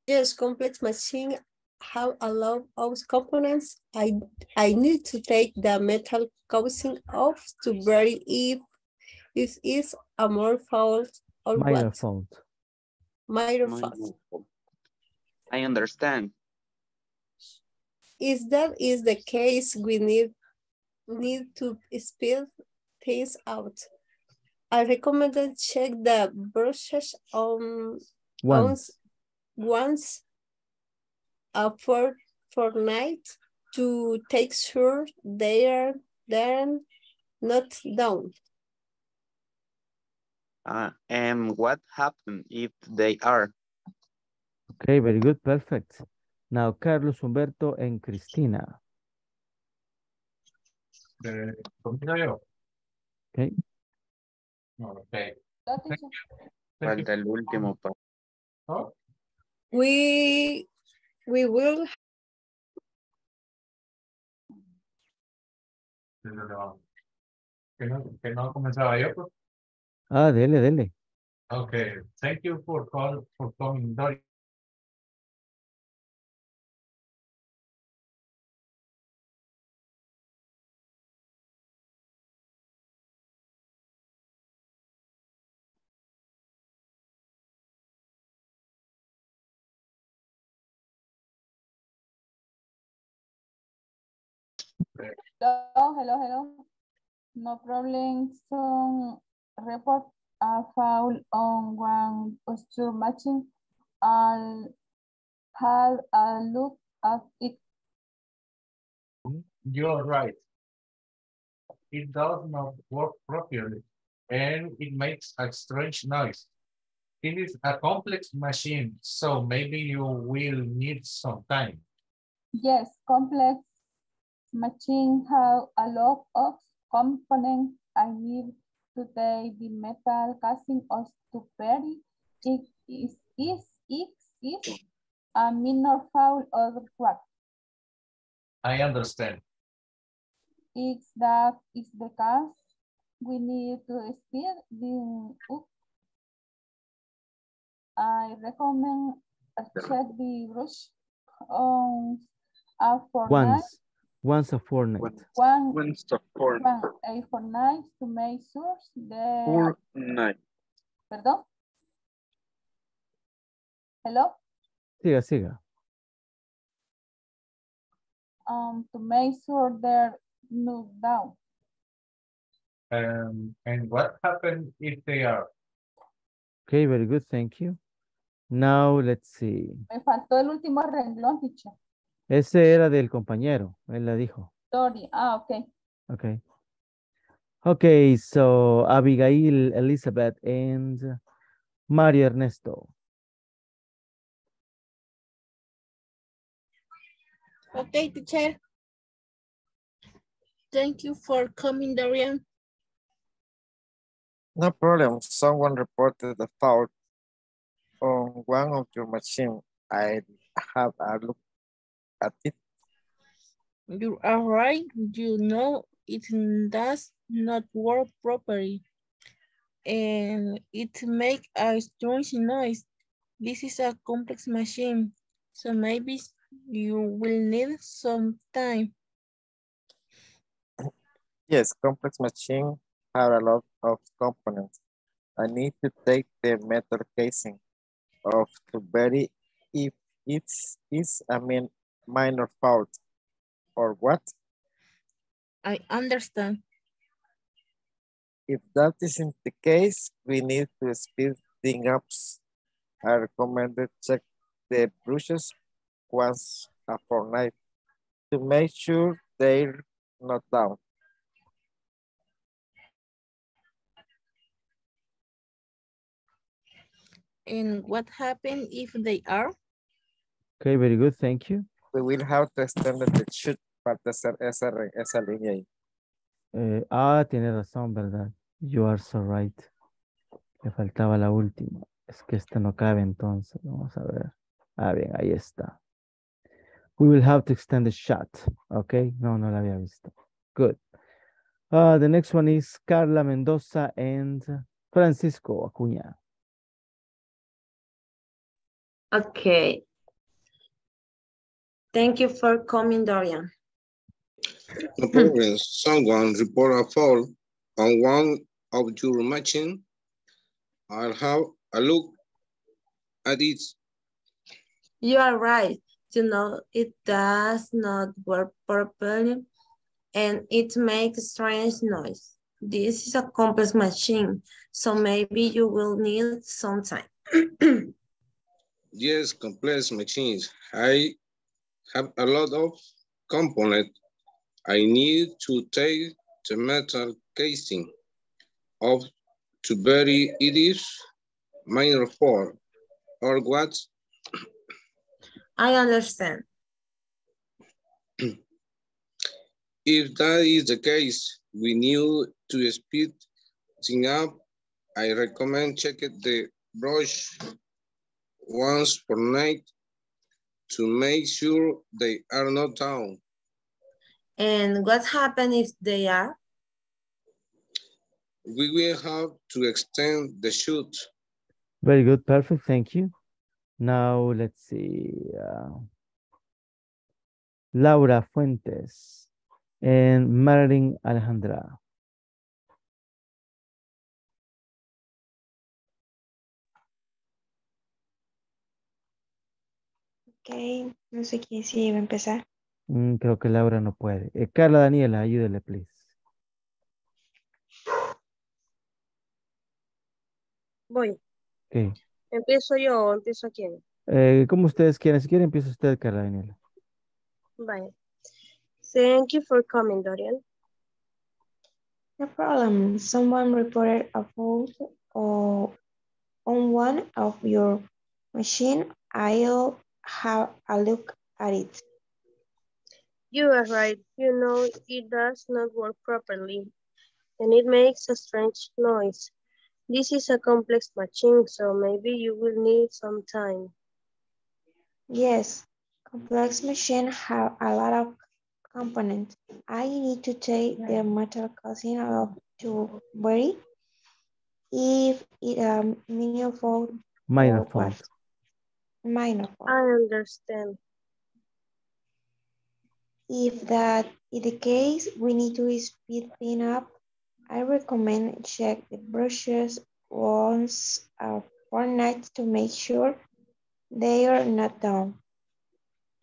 Yes, complex machine have a lot of components. I need to take the metal casing off to vary if it is a more fault or Minor what. fault. Minor fault. I understand. If that is the case, we need to speed things out. I recommend that check the brushes on once a fortnight to take sure they're not down. And what happened if they are? Okay, very good, perfect. Now Carlos Humberto and Cristina. ¿Comienzo yo? Okay. Okay. Falta el último. Oh, We will. que no comenzaba yo, pues. Ah, dele. Okay. Thank you for coming, Dorian. Hello. No problem. Some report a foul on one posture matching. I'll have a look at it. You're right. It does not work properly, and it makes a strange noise. It is a complex machine, so maybe you will need some time. Yes, complex machines have a lot of components. I need to take the metal casting off to bury. It is a minor foul or crack. I understand. If that is the case, we need to speed them up. I recommend check the brush on a fortnight. Once a fortnight. Once a fortnight. A fortnight to make sure the Fortnight. perdón. Hello? Siga, siga. To make sure they're not down. And what happens if they are? Okay, very good, thank you. Now, let's see. Me faltó el último renglón, teacher. Ese era del compañero, él la dijo. Sorry. Okay. Okay. Okay, so Abigail, Elizabeth, and Mario Ernesto. Okay, teacher. Thank you for coming, Darian. No problem. Someone reported a fault on one of your machines. I have a look at it. You are right. You know it does not work properly. And it makes a strange noise. This is a complex machine, so maybe you will need some time. Yes, complex machines have a lot of components. I need to take the metal casing off to bury if it's a minor fault or what. I understand. If that isn't the case, we need to speed things up. I recommend to check the brushes once a fortnight to make sure they're not down. And what happens if they are? Okay, very good, thank you. We will have to extend the shoot para hacer esa línea ahí. Tiene razón, ¿verdad? You are so right. Le faltaba la última. Es que esta no cabe entonces. Vamos a ver. Bien, ahí está. We will have to extend the shot. Okay, no la había visto. Good. The next one is Carla Mendoza and Francisco Acuña. Okay. Thank you for coming, Dorian. No problem. Someone report a fault on one of your machine. I'll have a look at it. You are right. You know, it does not work properly and it makes strange noise. This is a complex machine, so maybe you will need some time. Yes, complex machines. I have a lot of components. I need to take the metal casing off to bury it is minor fault or what? I understand. If that is the case, we need to speed things up. I recommend checking the brush once per night to make sure they are not down. And what happens if they are? We will have to extend the shoot. Very good, perfect, thank you. Now let's see. Laura Fuentes and Marilyn Alejandra. Ok, no sé quién sí va a empezar. Creo que Laura no puede. Carla Daniela, ayúdele, please. Voy. Okay. ¿Empiezo yo o empiezo quién? Como ustedes quieran. Si quieren, empieza usted, Carla Daniela. Vale. Thank you for coming, Dorian. No problem. Someone reported a fault or on one of your machine. I'll have a look at it. You are right. You know, it does not work properly, and it makes a strange noise. This is a complex machine, so maybe you will need some time. Yes, complex machines have a lot of components. I need to take the metal casing off to bury if it a minor fault Minor or what? fault. Minor fault. I understand. If that is the case, we need to speed things up. I recommend check the brushes once a fortnight to make sure they are not down.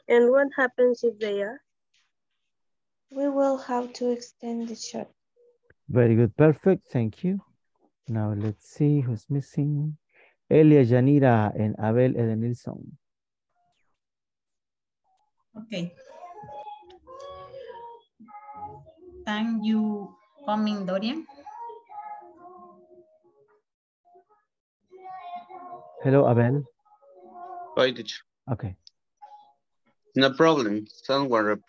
And what happens if they are? We will have to extend the shot. Very good. Perfect. Thank you. Now let's see who's missing. Elia, Yanira, and Abel Edenilson. Okay. Thank you coming, Dorian. Hello, Abel. Hi, teacher. Okay. No problem. Someone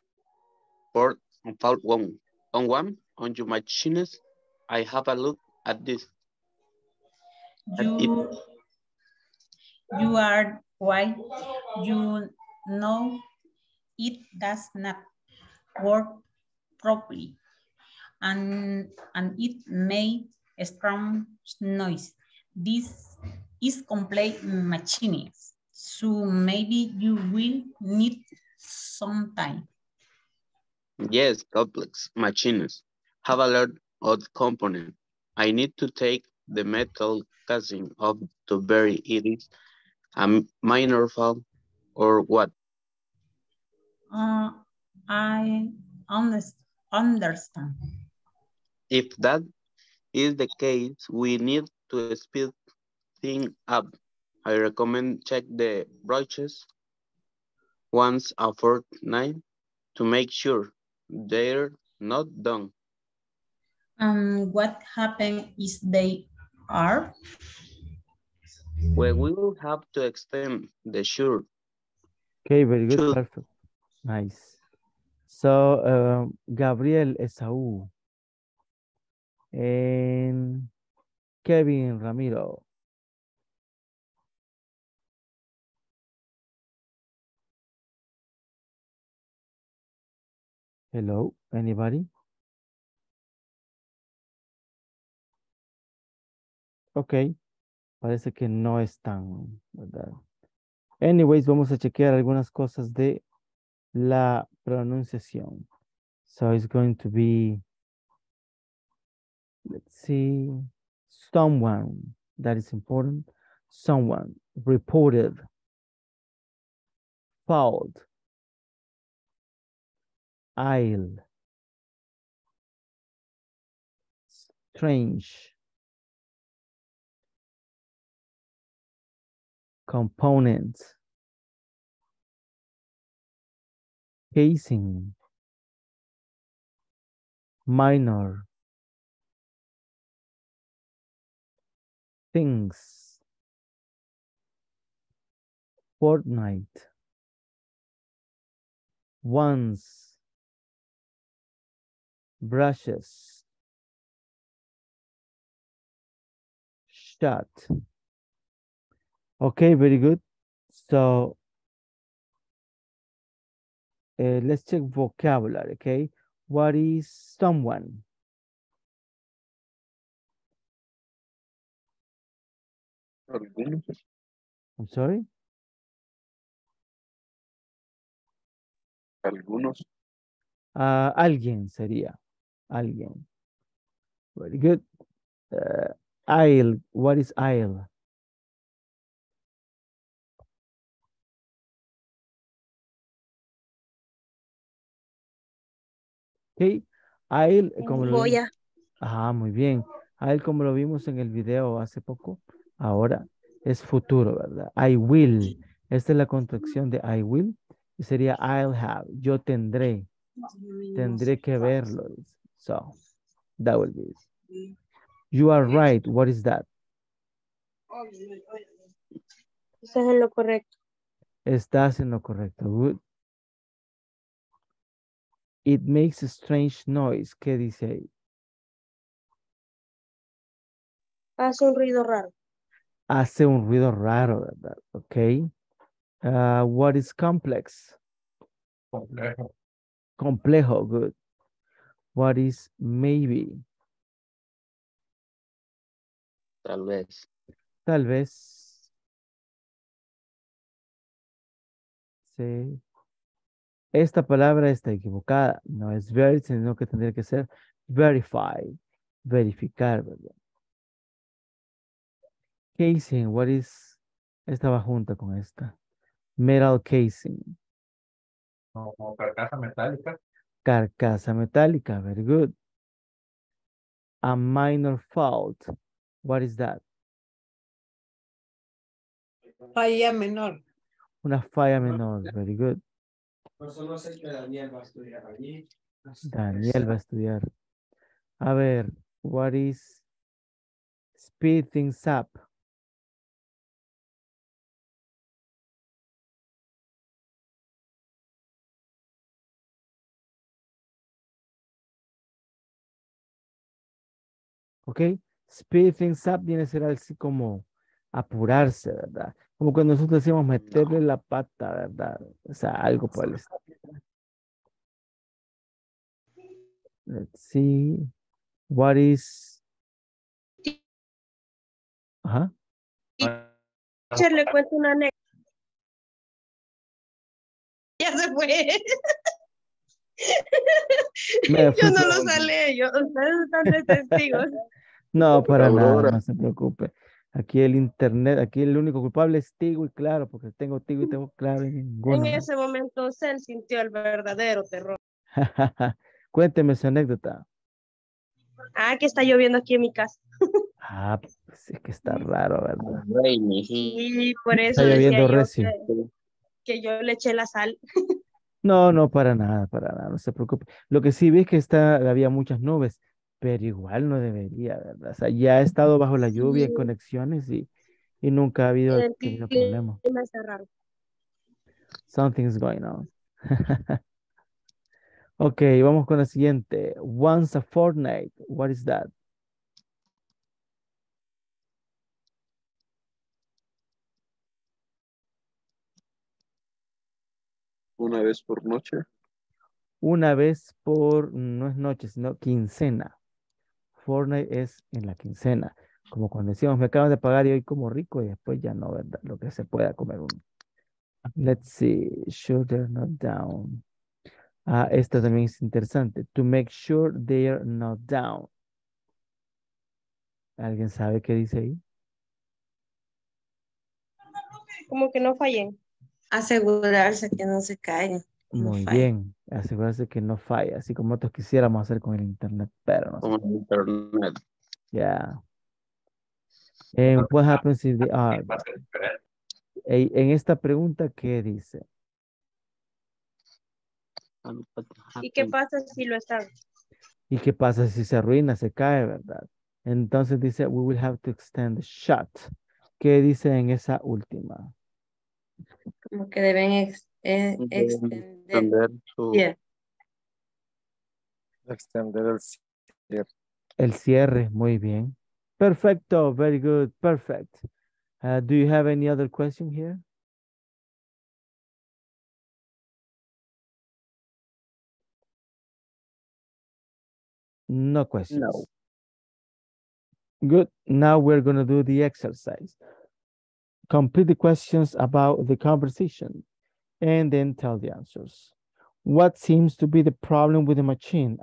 report about on your machines. I have a look at this. You are right. You know it does not work properly, and it made a strong noise. This is complete machines, so maybe you will need some time. Yes, complex machines have a lot of components. I need to take the metal casing off to bury it. Is a minor fault or what? I understand. If that is the case, we need to speed things up. I recommend check the brushes once a fortnight to make sure they're not done. What happened is they are? Well, we will have to extend the shirt. Okay, very good. Perfect. Nice. So, Gabriel Esaú and Kevin Ramiro. Hello, anybody? Ok, parece que no están, ¿verdad? Anyways, vamos a chequear algunas cosas de la pronunciación. So it's going to be, let's see, someone, that is important. Someone reported, fault, aisle, strange, component, casing, minor, things, fortnight, once, brushes, shut. Okay, very good. So let's check vocabulary, okay? What is someone? Algunos. I'm sorry? Algunos. Alguien sería. Alguien. Very good. Aisle. What is aisle? Okay. Aisle, como lo vimos. Ajá, muy bien. Aisle, como lo vimos en el video hace poco, ahora es futuro, ¿verdad? I will. Esta es la contracción de I will. Y sería I'll have. Yo tendré. Tendré que verlo. So, that will be it. You are right. What is that? Estás en lo correcto. Estás en lo correcto. Good. It makes a strange noise. ¿Qué dice ahí? Hace un ruido raro. Hace un ruido raro, ¿verdad? Ok. What is complex? Complejo. Complejo. Good. What is maybe? Tal vez. Tal vez. Sí. Esta palabra está equivocada. No es very, sino que tendría que ser verify. Verificar, ¿verdad? Casing, what is? Esta va junta con esta. Metal casing. Como carcasa metálica. Carcasa metálica, very good. A minor fault, what is that? Falla menor. Una falla menor, very good. No sé que Daniel va a estudiar allí. Daniel va a estudiar. A ver, what is speed things up? ¿Ok? Speed things up viene a ser así como apurarse, ¿verdad? Como cuando nosotros decimos meterle la pata, ¿verdad? O sea, algo por el estilo. Let's see. What is... Ajá. Teacher, le cuento una anécdota. Ya se fue. Me fui Yo no lo con- salé, ustedes están de testigos. No, para nada, Aurora. no se preocupe. Aquí el internet, aquí el único culpable es Tigo y Claro, porque tengo Tigo y tengo Claro y En ninguno. ese momento Cel sintió el verdadero terror. Cuénteme su anécdota. Ah, que está lloviendo aquí en mi casa. Ah, pues es que está raro, ¿verdad? Rainy. Y por eso Está decía lloviendo yo recio. que yo le eché la sal. No, para nada, no se preocupe. Lo que sí vi es que había muchas nubes, pero igual no debería, ¿verdad? O sea, ya he estado bajo la lluvia en Sí, conexiones y nunca ha habido el tenido problemas. clima está raro. Something's going on. Ok, vamos con la siguiente. Once a fortnight. What is that? Una vez por noche. Una vez por, no es noche, sino quincena. Fortnight es en la quincena. Como cuando decíamos, me acaban de pagar y hoy como rico y después ya no, ¿verdad? Lo que se pueda comer uno. Let's see. Sure they're not down. Ah, esta también es interesante. To make sure they're not down. ¿Alguien sabe qué dice ahí? Como que no fallen. Asegurarse que no se caigan. No Muy fallen. bien. Asegurarse que no falla, así como nosotros quisiéramos hacer con el internet, pero no se Como puede. en internet. Yeah. And what happens if they are? Va a ser diferente. En esta pregunta, ¿qué dice? And what ¿Y qué happened? pasa si lo están? ¿Y qué pasa si se arruina, se cae, verdad? Entonces dice, we will have to extend the shot. ¿Qué dice en esa última? Como que deben extender. Extender su Yeah. Extender el cierre. El cierre, muy bien. Perfecto, very good, perfect. Do you have any other question here? No questions. No. Good. Now we're going to do the exercise. Complete the questions about the conversation and then tell the answers. What seems to be the problem with the machine?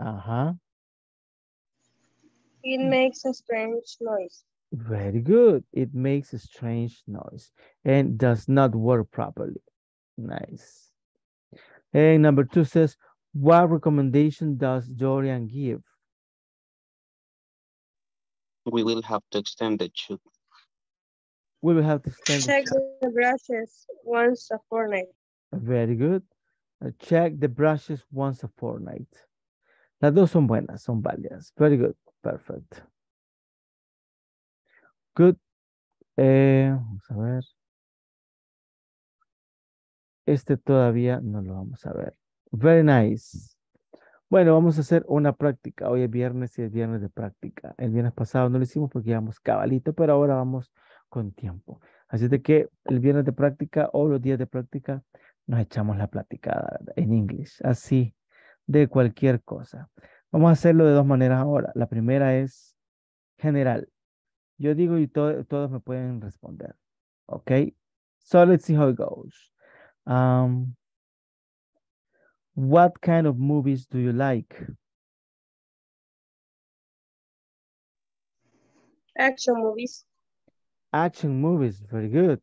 It makes a strange noise. Very good. It makes a strange noise and does not work properly. Nice. And number 2 says, what recommendation does Dorian give? We will have to extend the shoot. We will have to extend the Check shot. the brushes once a fortnight. Very good. Check the brushes once a fortnight. Las dos son buenas, son válidas. Very good. Perfect. Good. Vamos a ver. Este todavía no lo vamos a ver. Very nice. Bueno, vamos a hacer una práctica. Hoy es viernes y es viernes de práctica. El viernes pasado no lo hicimos porque íbamos cabalito, pero ahora vamos con tiempo. Así de que el viernes de práctica o los días de práctica nos echamos la platicada en inglés. Así de cualquier cosa. Vamos a hacerlo de dos maneras ahora. La primera es general. Yo digo y todos me pueden responder. ¿Ok? So let's see how it goes. What kind of movies do you like? Action movies. Action movies, very good.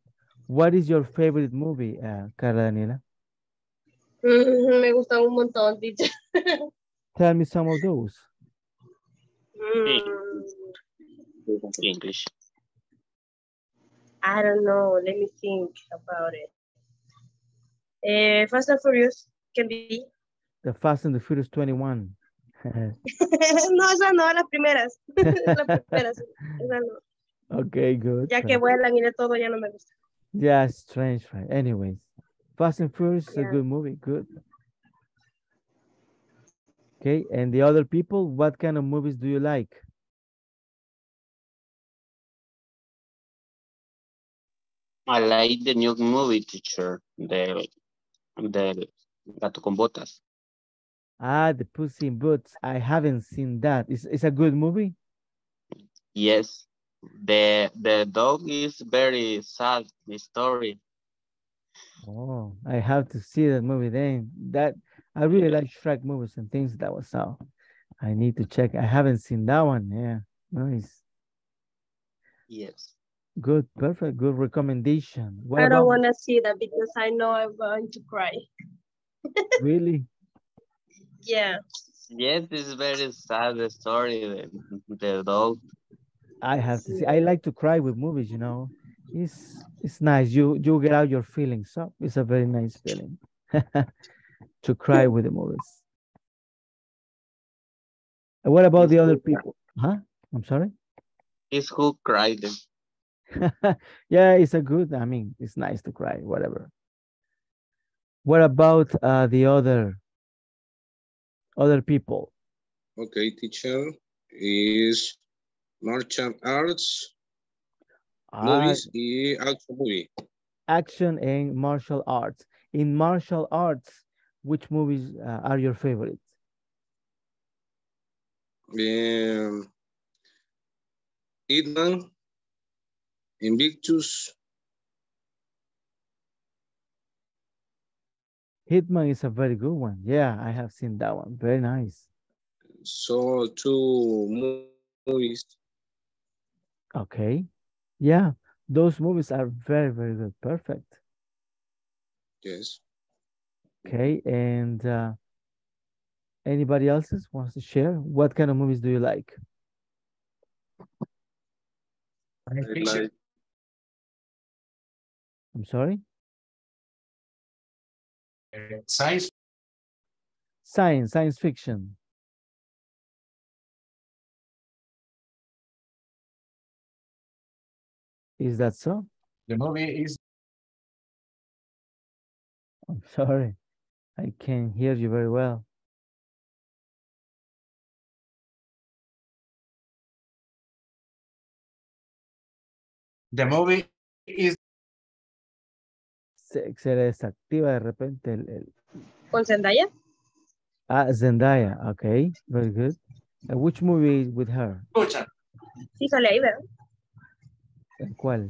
What is your favorite movie, Carla Daniela? Me gustan un montón, teacher. Tell me some of those. English. I don't know. Let me think about it. Fast and Furious can be. The Fast and the Furious 21. No, esas no, las primeras. Las primeras. Esas no. Okay, good. Ya que vuelan y de todo ya no me gusta. Yeah, strange, right? Anyways, Fast and Furious is a Yeah. good movie. Good. Okay, and the other people, what kind of movies do you like? I like the new movie, teacher. The Gato con Botas. Ah, The Pussy in Boots. I haven't seen that. It's a good movie? Yes. The dog is very sad, the story. Oh, I have to see that movie then. I really like Shrek movies and things that was out. I need to check. I haven't seen that one. Yeah, nice. Yes. Good, perfect, good recommendation. What I don't about want to see that because I know I'm going to cry. really? Yeah. Yes, it's very sad, the story, the dog. I have to see. I like to cry with movies, you know. It's nice. You get out your feelings. So it's a very nice feeling to cry with the movies. And what about the other people? Huh? I'm sorry? It's who cried. Yeah, it's a good, I mean, it's nice to cry, whatever. What about the other people? Okay, teacher, is martial arts, movies, y action movie. Action and martial arts. In martial arts, which movies are your favorites? Hitman, Invictus. Hitman is a very good one. Yeah, I have seen that one. Very nice. So two movies. Okay. Yeah, those movies are very, very good. Perfect. Yes. Okay, and anybody else wants to share? What kind of movies do you like? Like I'm sorry? Science fiction. Is that so? The movie is I'm sorry. I can't hear you very well. the movie is Se le desactiva de repente el... ¿Con Zendaya? Ah, Zendaya. Okay, very good. Which movie with her? escucha. Sí, sale ahí, ¿verdad? ¿Cuál?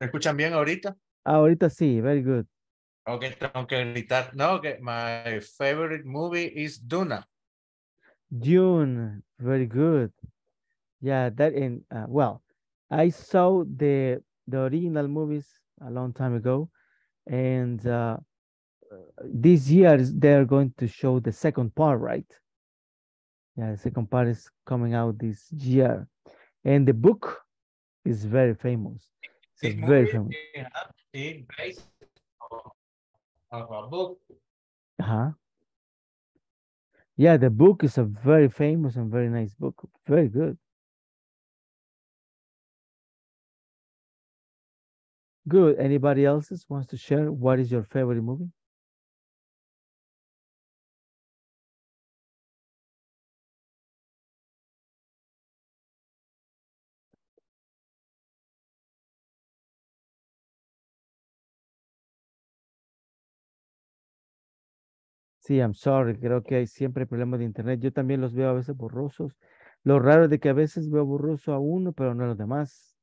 ¿Me escuchan bien ahorita? Ah, ahorita sí, very good. Ok, tengo que gritar. No, que my favorite movie is Duna. Dune, very good. Yeah, that in well, I saw the original movies a long time ago, and this year they're going to show the second part, right? Yeah, the second part is coming out this year, and the book is very famous. It's very famous. Is based of a book. Uh-huh. Yeah, the book is a very famous and very nice book. Very good. Good. Anybody else wants to share what is your favorite movie? Sí, I'm sorry, creo que hay siempre problemas de internet. Yo también los veo a veces borrosos. Lo raro es de que a veces veo borroso a uno, pero no a los demás.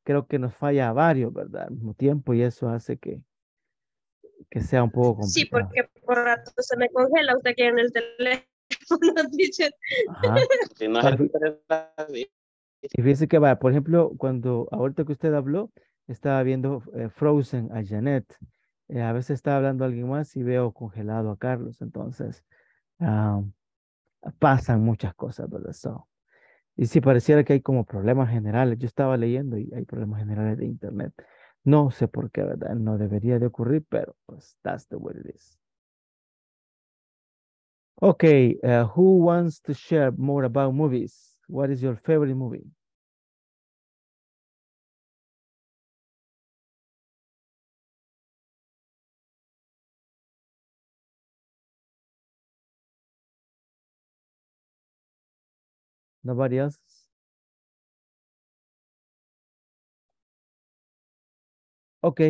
Creo que nos falla a varios, ¿verdad? Al mismo tiempo y eso hace que sea un poco Sí, complicado. porque por rato se me congela usted aquí en el teléfono, teacher. Ajá. Si no Ah, se fí- Y fíjese que va, por ejemplo, cuando ahorita que usted habló, estaba viendo Frozen a Janet. A veces estaba hablando a alguien más y veo congelado a Carlos. Entonces, ah, pasan muchas cosas, ¿verdad? So, y si pareciera que hay como problemas generales, yo estaba leyendo y hay problemas generales de internet. No sé por qué, ¿verdad? No debería de ocurrir, pero pues that's the way it is. Okay, who wants to share more about movies? What is your favorite movie? Nobody else? Ok,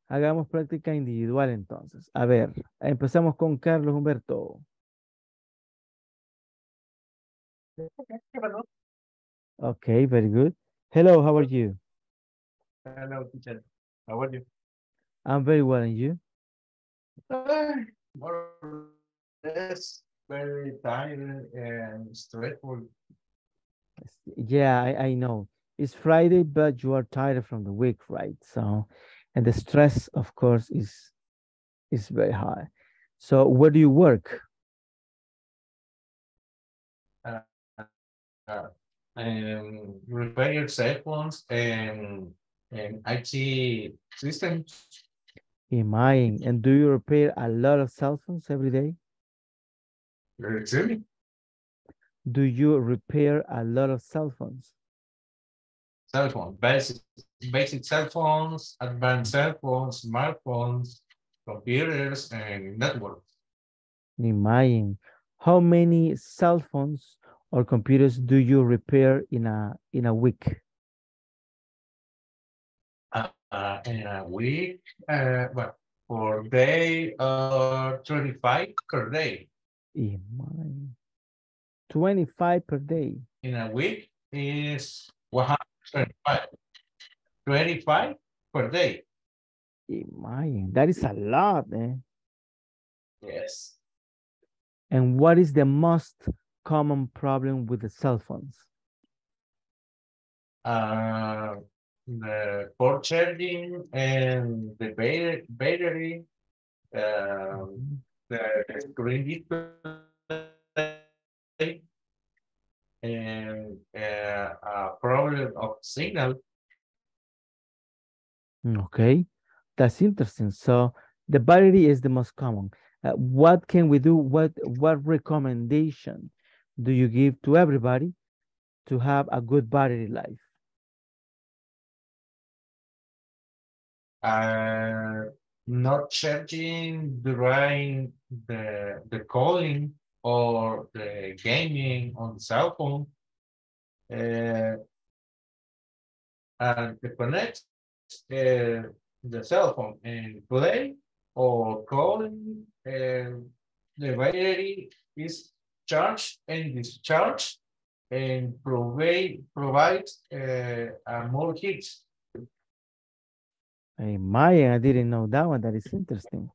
hagamos práctica individual entonces. A ver, empezamos con Carlos Humberto. Okay, very good. Hello, how are you? Hello, teacher. How are you? I'm very well, and you? More or less, very tired and stressful. Yeah, I know. It's Friday, but you are tired from the week, right? So, and the stress, of course, is very high. So, where do you work? Uh, repair your cell phones and IT systems. In mine. And do you repair a lot of cell phones every day? Excuse me? Do you repair a lot of cell phones? Cell phone, basic cell phones, advanced cell phones, smartphones, computers, and networks. In mine. How many cell phones or computers do you repair in a week? In a week, well, for day, 25 per day. In mine. 25 per day. In a week is 125. 25 per day. In mine. That is a lot, eh? Yes. And what is the most common problem with the cell phones? The port charging and the battery, the screen display, and a problem of signal. Okay, that's interesting. So the battery is the most common. What can we do? What recommendation do you give to everybody to have a good battery life? Not charging during the calling or the gaming on the cell phone, and to connect the cell phone and play or calling, the battery is charged and discharged and provides more heat. Hey, Maya, I didn't know that one. That is interesting.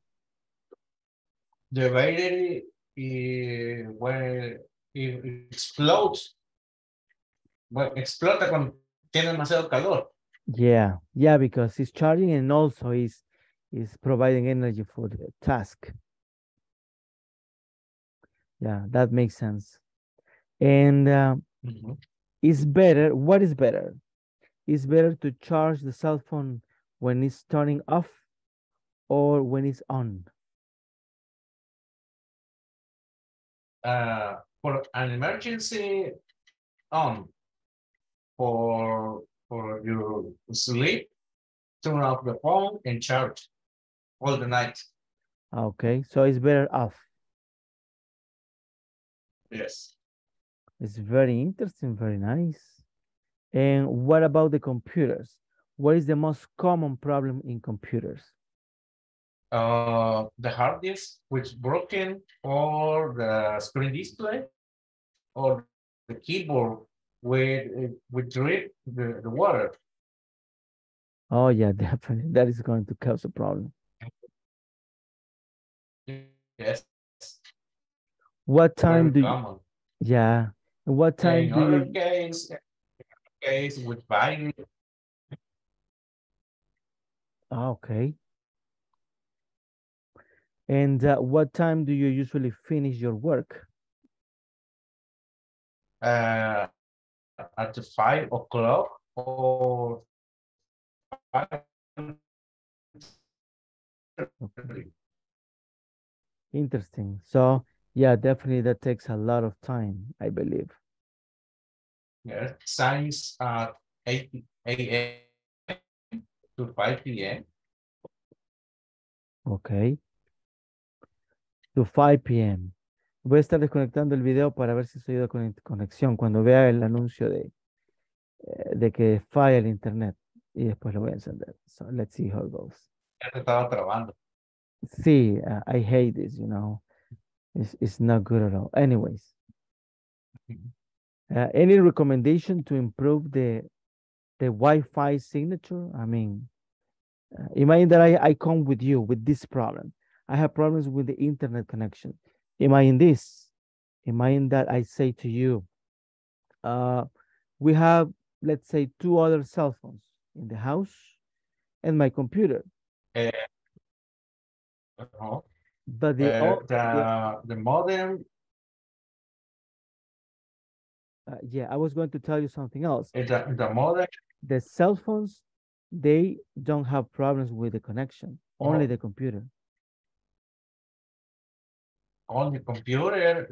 The battery when it explodes, bueno, explota cuando tiene demasiado calor. Yeah, yeah, because it's charging and also is providing energy for the task. Yeah, that makes sense. And is better. What is better? Is better to charge the cell phone when it's turning off or when it's on? For an emergency on for your sleep, turn off the phone and charge all the night. Okay, so it's better off. Yes. It's very interesting, very nice. And what about the computers? What is the most common problem in computers? The hard disk which broken, or the screen display, or the keyboard with drip the water. Oh yeah, definitely. That is going to cause a problem. Yes. What time Very do you, common. yeah. What time In do other you, case with buying okay. And what time do you usually finish your work? At 5 o'clock or 5:30. Okay. Interesting. So yeah, definitely that takes a lot of time, I believe. Yes, signs at 8 a.m. to 5 p.m. Okay. To 5 p.m. Voy a estar desconectando el video para ver si estoy de conexión cuando vea el anuncio de que falla el internet y después lo voy a encender. So let's see how it goes. Ya te estaba trabando. Sí, I hate this, you know. It's not good at all. Anyways, any recommendation to improve the Wi-Fi signature? I mean, imagine that I come with you with this problem. I have problems with the internet connection. Imagine this. Imagine that I say to you, we have, let's say, 2 other cell phones in the house and my computer. Uh, But the modem. Yeah, I was going to tell you something else. The modem. The cell phones, they don't have problems with the connection, only the computer. On the computer,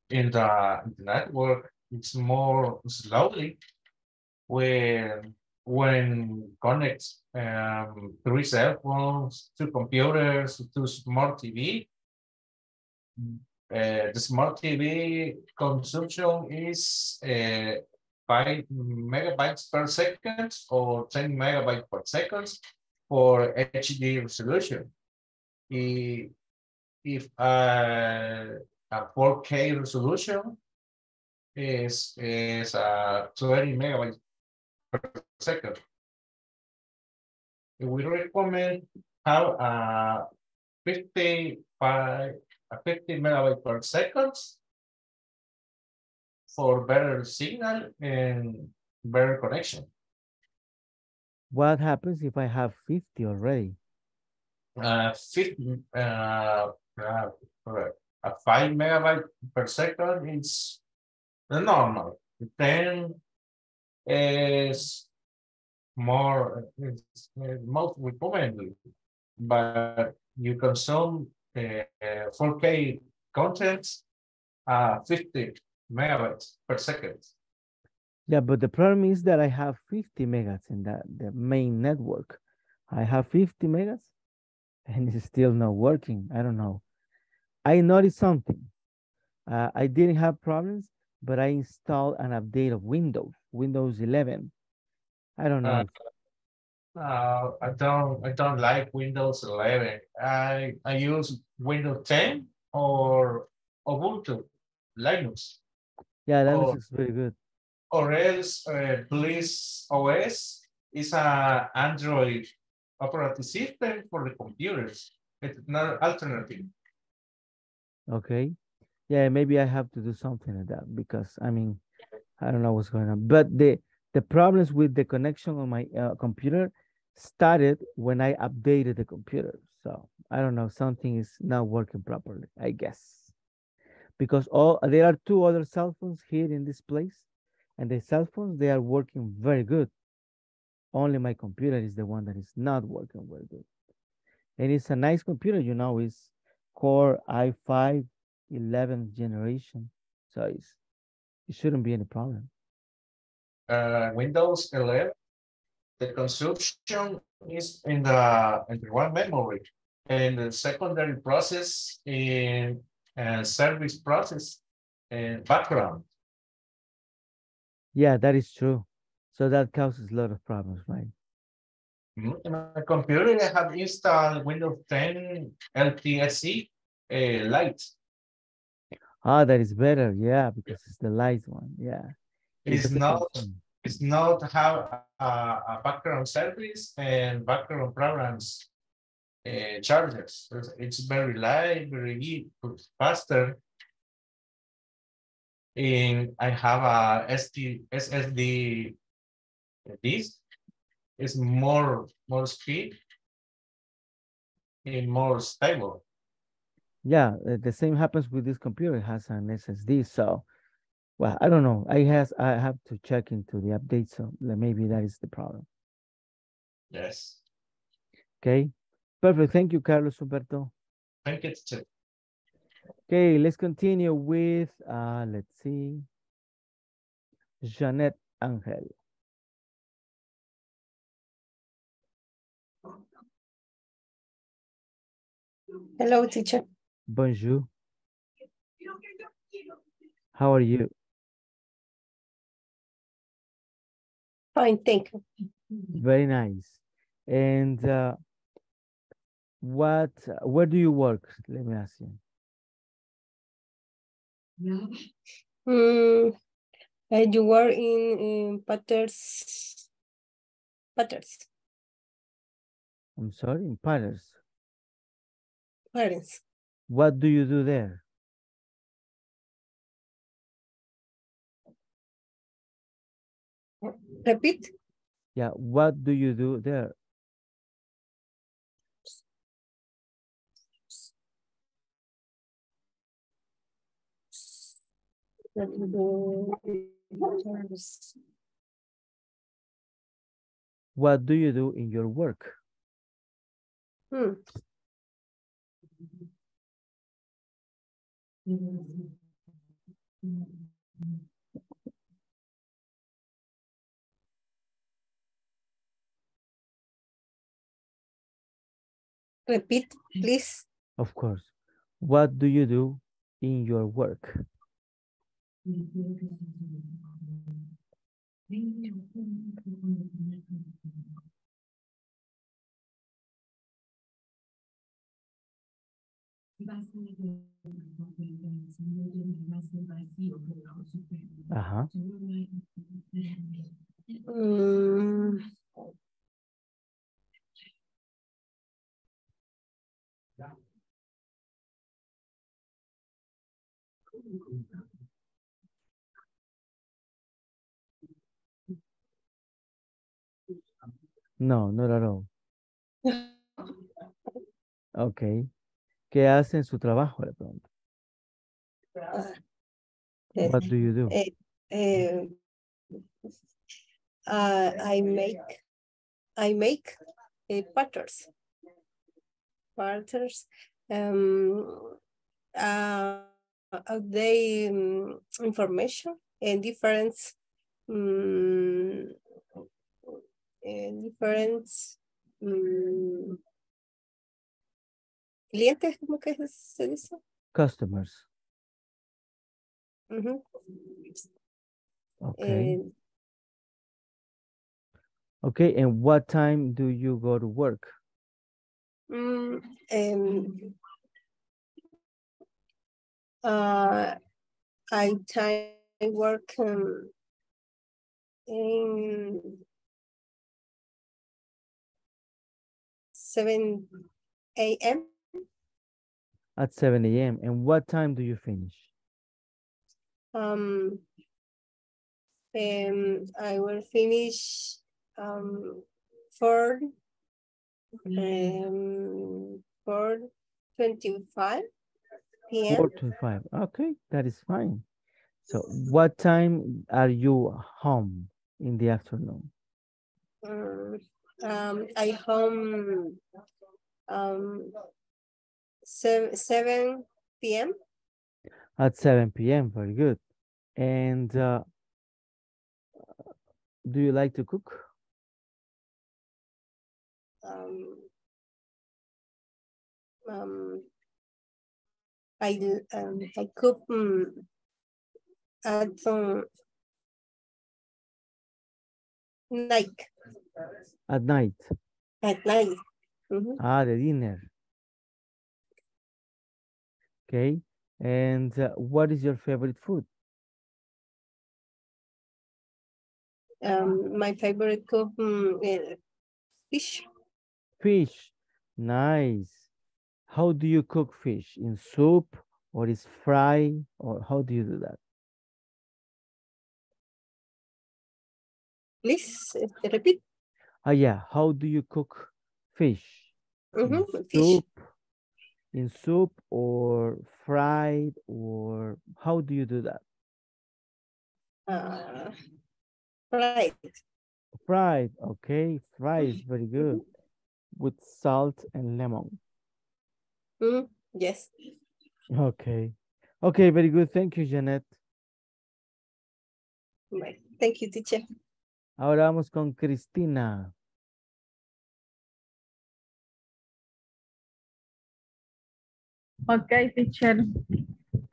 in the network, it's more slowly when connects 3 cell phones, 2 computers, 2 smart TV. The smart TV consumption is 5 MB per second or 10 MB per second for HD resolution. If a 4K resolution is 20 MB per second. We recommend have a 50 MB per second for better signal and better connection. What happens if I have 50 already? 50, a 5 MB per second is the normal. 10 is more, it's most recommended, but you consume 4K contents 50 MB per second. Yeah, but the problem is that I have 50 megas in the main network. I have 50 megas and it's still not working. I don't know. I noticed something. I didn't have problems, but I installed an update of Windows 11. I don't know. I don't like Windows 11. I use Windows 10 or Ubuntu, Linux. Yeah, Linux is very good. Or else, Bliss OS is a Android operating system for the computers. It's not alternative. Okay. Yeah, maybe I have to do something like that because I mean, I don't know what's going on. But the problems with the connection on my computer started when I updated the computer. So I don't know, something is not working properly, I guess. Because there are 2 other cell phones here in this place, and the cell phones, they are working very good. Only my computer is the one that is not working very good. And it's a nice computer, you know, it's Core i5 11th generation. So it shouldn't be any problem. Windows 11, the consumption is in the one memory, and the secondary process in service process and background. Yeah, that is true. So that causes a lot of problems, right? In my computer, I have installed Windows 10 LTSC Lite. Ah, that is better. Yeah, because it's the light one. Yeah. It's not have a background service and background programs charges. It's very light, very faster. And I have a SSD disk. It's more speed and more stable. Yeah, the same happens with this computer. It has an SSD. So, well, I don't know. I have to check into the update. So maybe that is the problem. Yes. Okay. Perfect. Thank you, Carlos Humberto. Thank you, teacher. Okay, let's continue with, let's see, Janet Angel. Hello, teacher. Bonjour. How are you? Fine, thank you. Very nice. And where do you work? Let me ask you. You were in Patters. I'm sorry, in Paris. Parents. What do you do there? Repeat. Yeah, what do you do there? What do you do in your work? Repeat, please. Of course. What do you do in your work? Ajá. No, not at all. Okay. ¿Qué hace en su trabajo? Le pregunto. What do you do? I make patterns. They information and different clientes, ¿cómo que se dice? Customers. Okay. Okay, and what time do you go to work? I work in 7 a.m. At 7 a.m. And what time do you finish? I will finish 4:25 p.m. 4:25. Okay, that is fine. So what time are you home in the afternoon? I home 7 p.m. At 7 p.m. Very good. And do you like to cook? Um, I cook at night. At night. At night. Mhm. Ah, the dinner. Okay. And what is your favorite food? My favorite cook fish. Fish. Nice. How do you cook fish? In soup or is fry or how do you do that? Please repeat. Yeah. How do you cook fish? In Fish. in soup or fried or how do you do that? Fried. Fried. Okay. Fried is very good. With salt and lemon. Yes. Okay. Okay, very good. Thank you, Janet. Bye. Thank you, teacher. Ahora vamos con Cristina. Okay, teacher.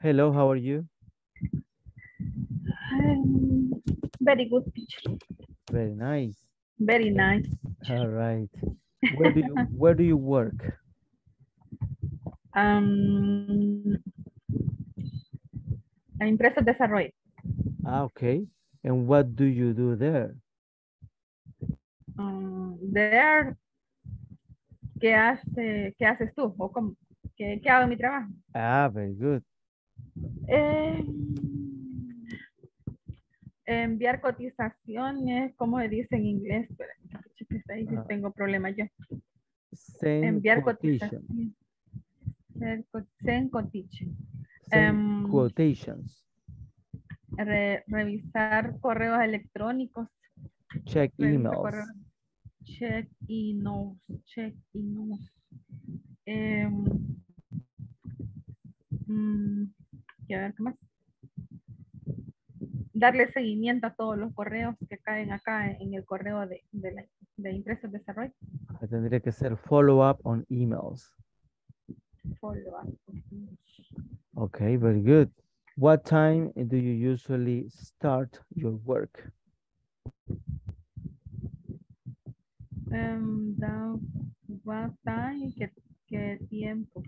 Hello, how are you? Very good, teacher. Very nice. Very nice. All right. Where do you work? Empresas de desarrollo. Ah, okay. And what do you do there? There, ¿qué haces tú? ¿O cómo? ¿Qué hago en mi trabajo? Ah, very good. Enviar cotizaciones, ¿cómo se dice en inglés? Ahí sí tengo problemas yo. Enviar quotation. cotizaciones. Send quotation. Send quotations. Revisar correos electrónicos. Check emails. Check emails. Check emails. A ver, ¿qué más? Darle seguimiento a todos los correos que caen acá en el correo de Empresas de Desarrollo. Tendría que ser follow up on emails. Follow up. Okay, very good. What time do you usually start your work? What time? ¿Qué tiempo?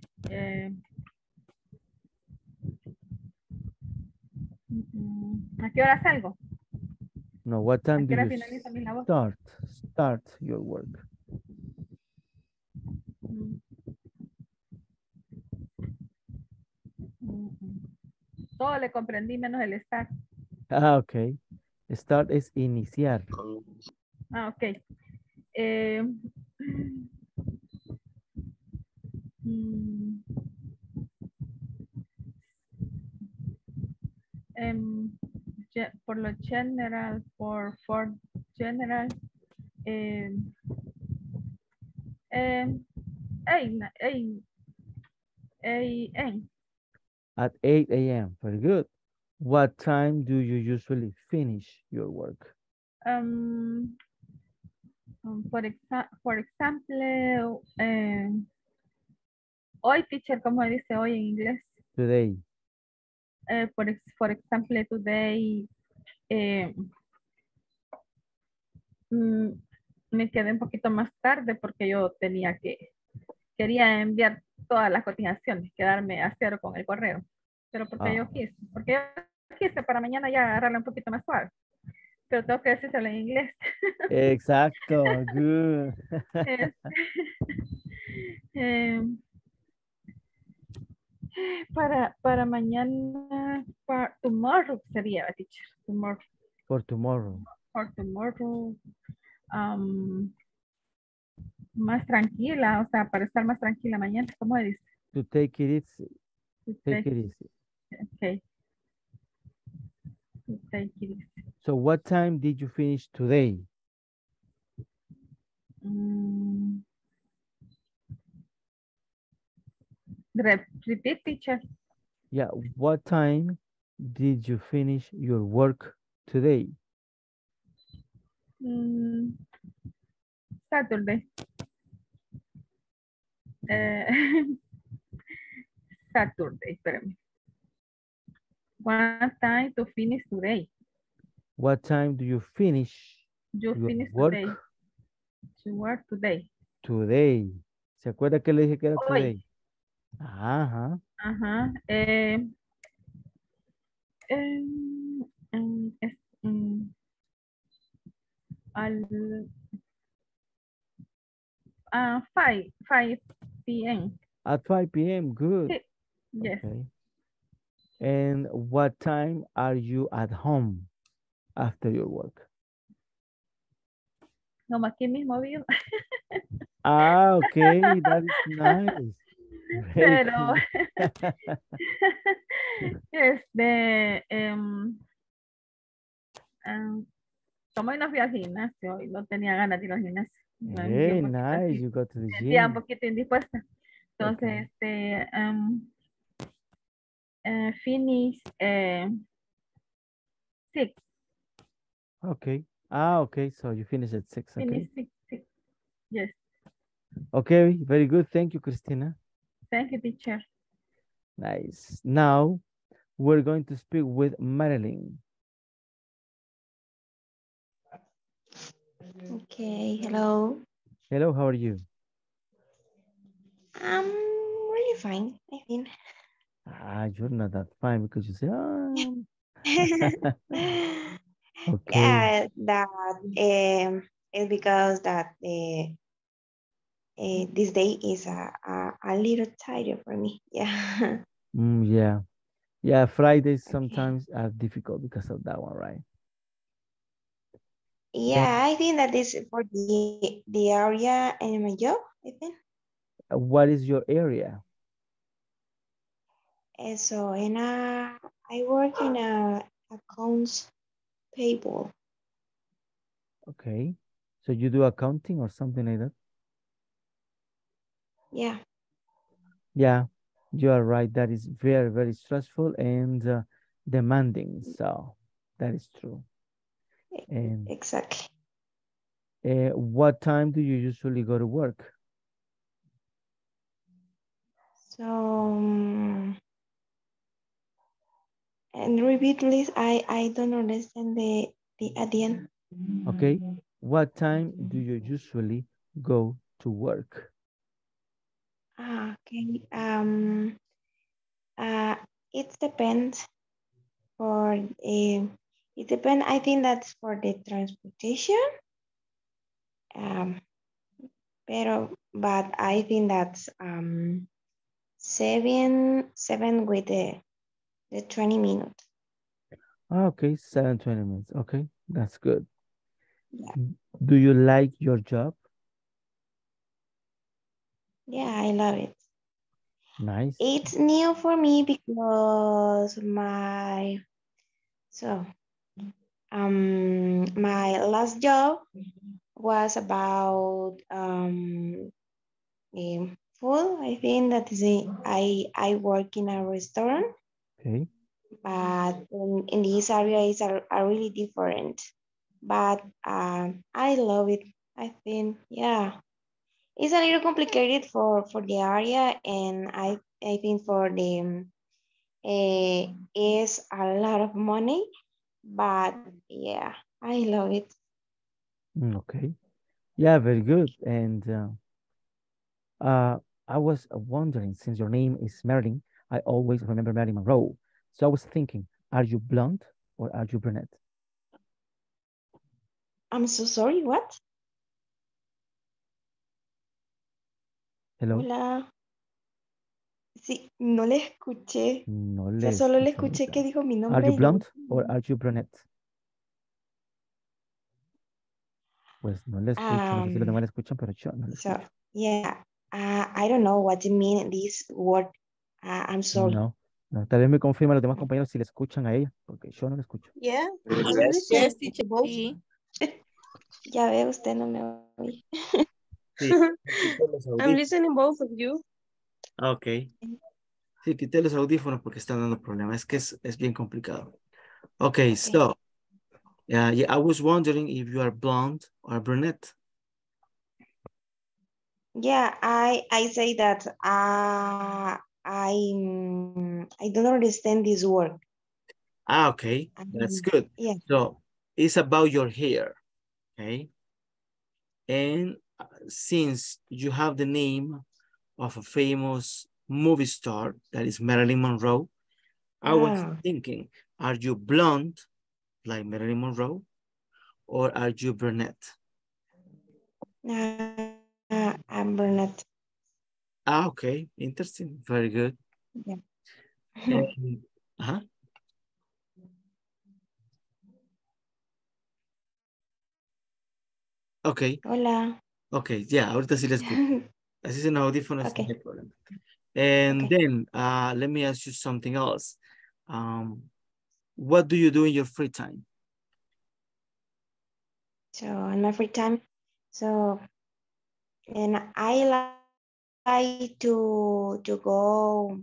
¿A qué hora salgo? No, what time do you finaliza mi labor? start your work? Todo le comprendí menos el start. Ah, ok. Start es iniciar. Ah, ok. Por lo general, for general, At 8 a.m. Very good. What time do you usually finish your work? For example, hoy, teacher, ¿cómo dice hoy en inglés? Today. For example, today, me quedé un poquito más tarde porque yo quería enviar todas las cotizaciones, quedarme a cero con el correo. Pero porque yo quise para mañana ya agarrarla un poquito más suave. Pero tengo que decírselo en inglés. Exacto, good. Para mañana, tomorrow sería, teacher. Tomorrow. For tomorrow. For tomorrow. Más tranquila, o sea, para estar más tranquila mañana, ¿cómo dice? To take it easy. Take it easy. Okay. To take it easy. So what time did you finish today? Repeat, teacher. Yeah, what time did you finish your work today? Saturday. Saturday, espérame. What time to finish today? What time do you finish You your finish work today. To work today. today? ¿Se acuerda que le dije que era Hoy. today? Ajá. Ajá. Es, al 5 p.m. At 5 p.m. Good. Yes. Okay. And what time are you at home after your work? No, aquí mismo vivo. Ah, okay. That is nice. Very Pero, cool. como hoy no fui al gimnasio y no tenía ganas de ir al gimnasio. Me sentí Hey, un poquito nice. así, You go to the me sentía un gym. poquito indispuesta. Entonces, finish 6. Okay. Ah, okay. So you finish at 6. Okay. Finish 6. Yes. Okay. Very good. Thank you, Christina. Thank you, teacher. Nice. Now we're going to speak with Marilyn. Okay, hello. Hello, how are you? I'm really fine, I think. Ah, you're not that fine because you say, okay. Yeah, that is because that this day is a little tired for me. Yeah. Yeah. Yeah, Fridays sometimes are difficult because of that one, right? Yeah, I think that is for the area in my job, I think. What is your area? So I work in a accounts payable. Okay. So you do accounting or something like that? Yeah. Yeah, you are right. That is very, very stressful and demanding. So that is true. And exactly. What time do you usually go to work? So, and repeat please, I don't understand the at the end. Okay. What time do you usually go to work? Okay. It depends for it depends. I think that's for the transportation. But I think that's 7 with the 20 minutes. Okay, 7:20 minutes. Okay, that's good. Yeah. Do you like your job? Yeah, I love it. Nice. It's new for me because my last job was about food. I think that is I work in a restaurant. Okay. But in this area is a really different. But I love it. I think, yeah. It's a little complicated for the area, and I think for the is a lot of money, but yeah, I love it. Okay. Yeah, very good. And I was wondering, since your name is Marilyn, I always remember Marilyn Monroe. So I was thinking, are you blonde or are you brunette? I'm so sorry, what? Hello. Hola. Sí, no le escuché. No O le sea, solo le escuché escuché que dijo mi Are nombre you y yo. blonde or are you brunette? Pues no le escucho, no sé si los demás le escuchan, pero yo no le So, escucho. yeah, I don't know what you mean this word. I'm sorry. No, no, tal vez me confirma los demás compañeros si le escuchan a ella, porque yo no le escucho. Yeah. Yes. Teacher, both. Sí. Ya ve, usted no me oye. Sí, I'm listening both of you. Okay. Sí, quité los audífonos porque están dando problemas. Es que es bien complicado. Okay, so yeah, I was wondering if you are blonde or brunette. Yeah, I say that I don't understand this word. Ah, okay, that's good. Yeah. So it's about your hair, okay? And since you have the name of a famous movie star, that is Marilyn Monroe, I was thinking, are you blonde like Marilyn Monroe or are you brunette? I'm brunette. Ah, okay, interesting, very good. Yeah. And, Okay. Hola. Okay, yeah, ahorita sí la escucho. Así sin audífonos, Okay. no hay problema. And Okay. then, let me ask you something else. What do you do in your free time? So in my free time, and I like to go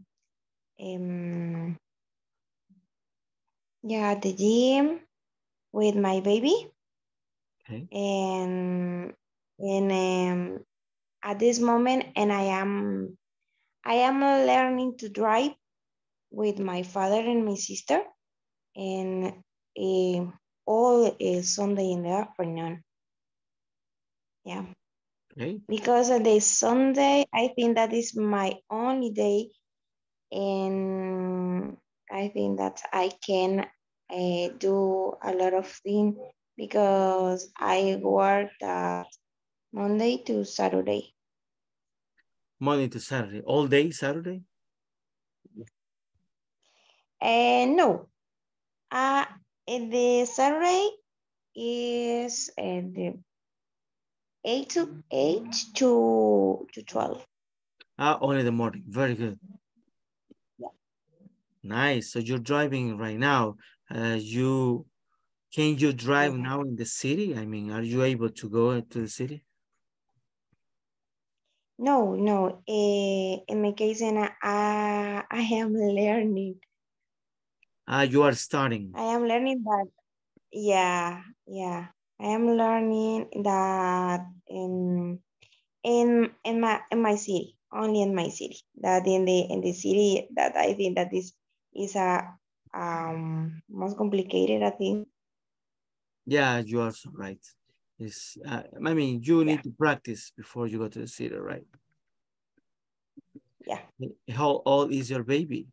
the gym with my baby. Okay. And at this moment, and I am learning to drive with my father and my sister, and all is Sunday in the afternoon. Yeah. Okay. Because on the Sunday, I think that is my only day, and I think that I can do a lot of things because I work that Monday to Saturday. Monday to Saturday, all day Saturday? No, the Saturday is the 8 to 12. Only the morning, very good. Yeah. Nice, so you're driving right now. Can you drive now in the city? I mean, are you able to go to the city? No. In my case, and I am learning. You are starting. I am learning that. Yeah. I am learning that in my city, only in my city. That in the city, that I think that is a most complicated, I think. Yeah, you are so right. I mean, you need to practice before you go to the city, right? Yeah. How old is your baby?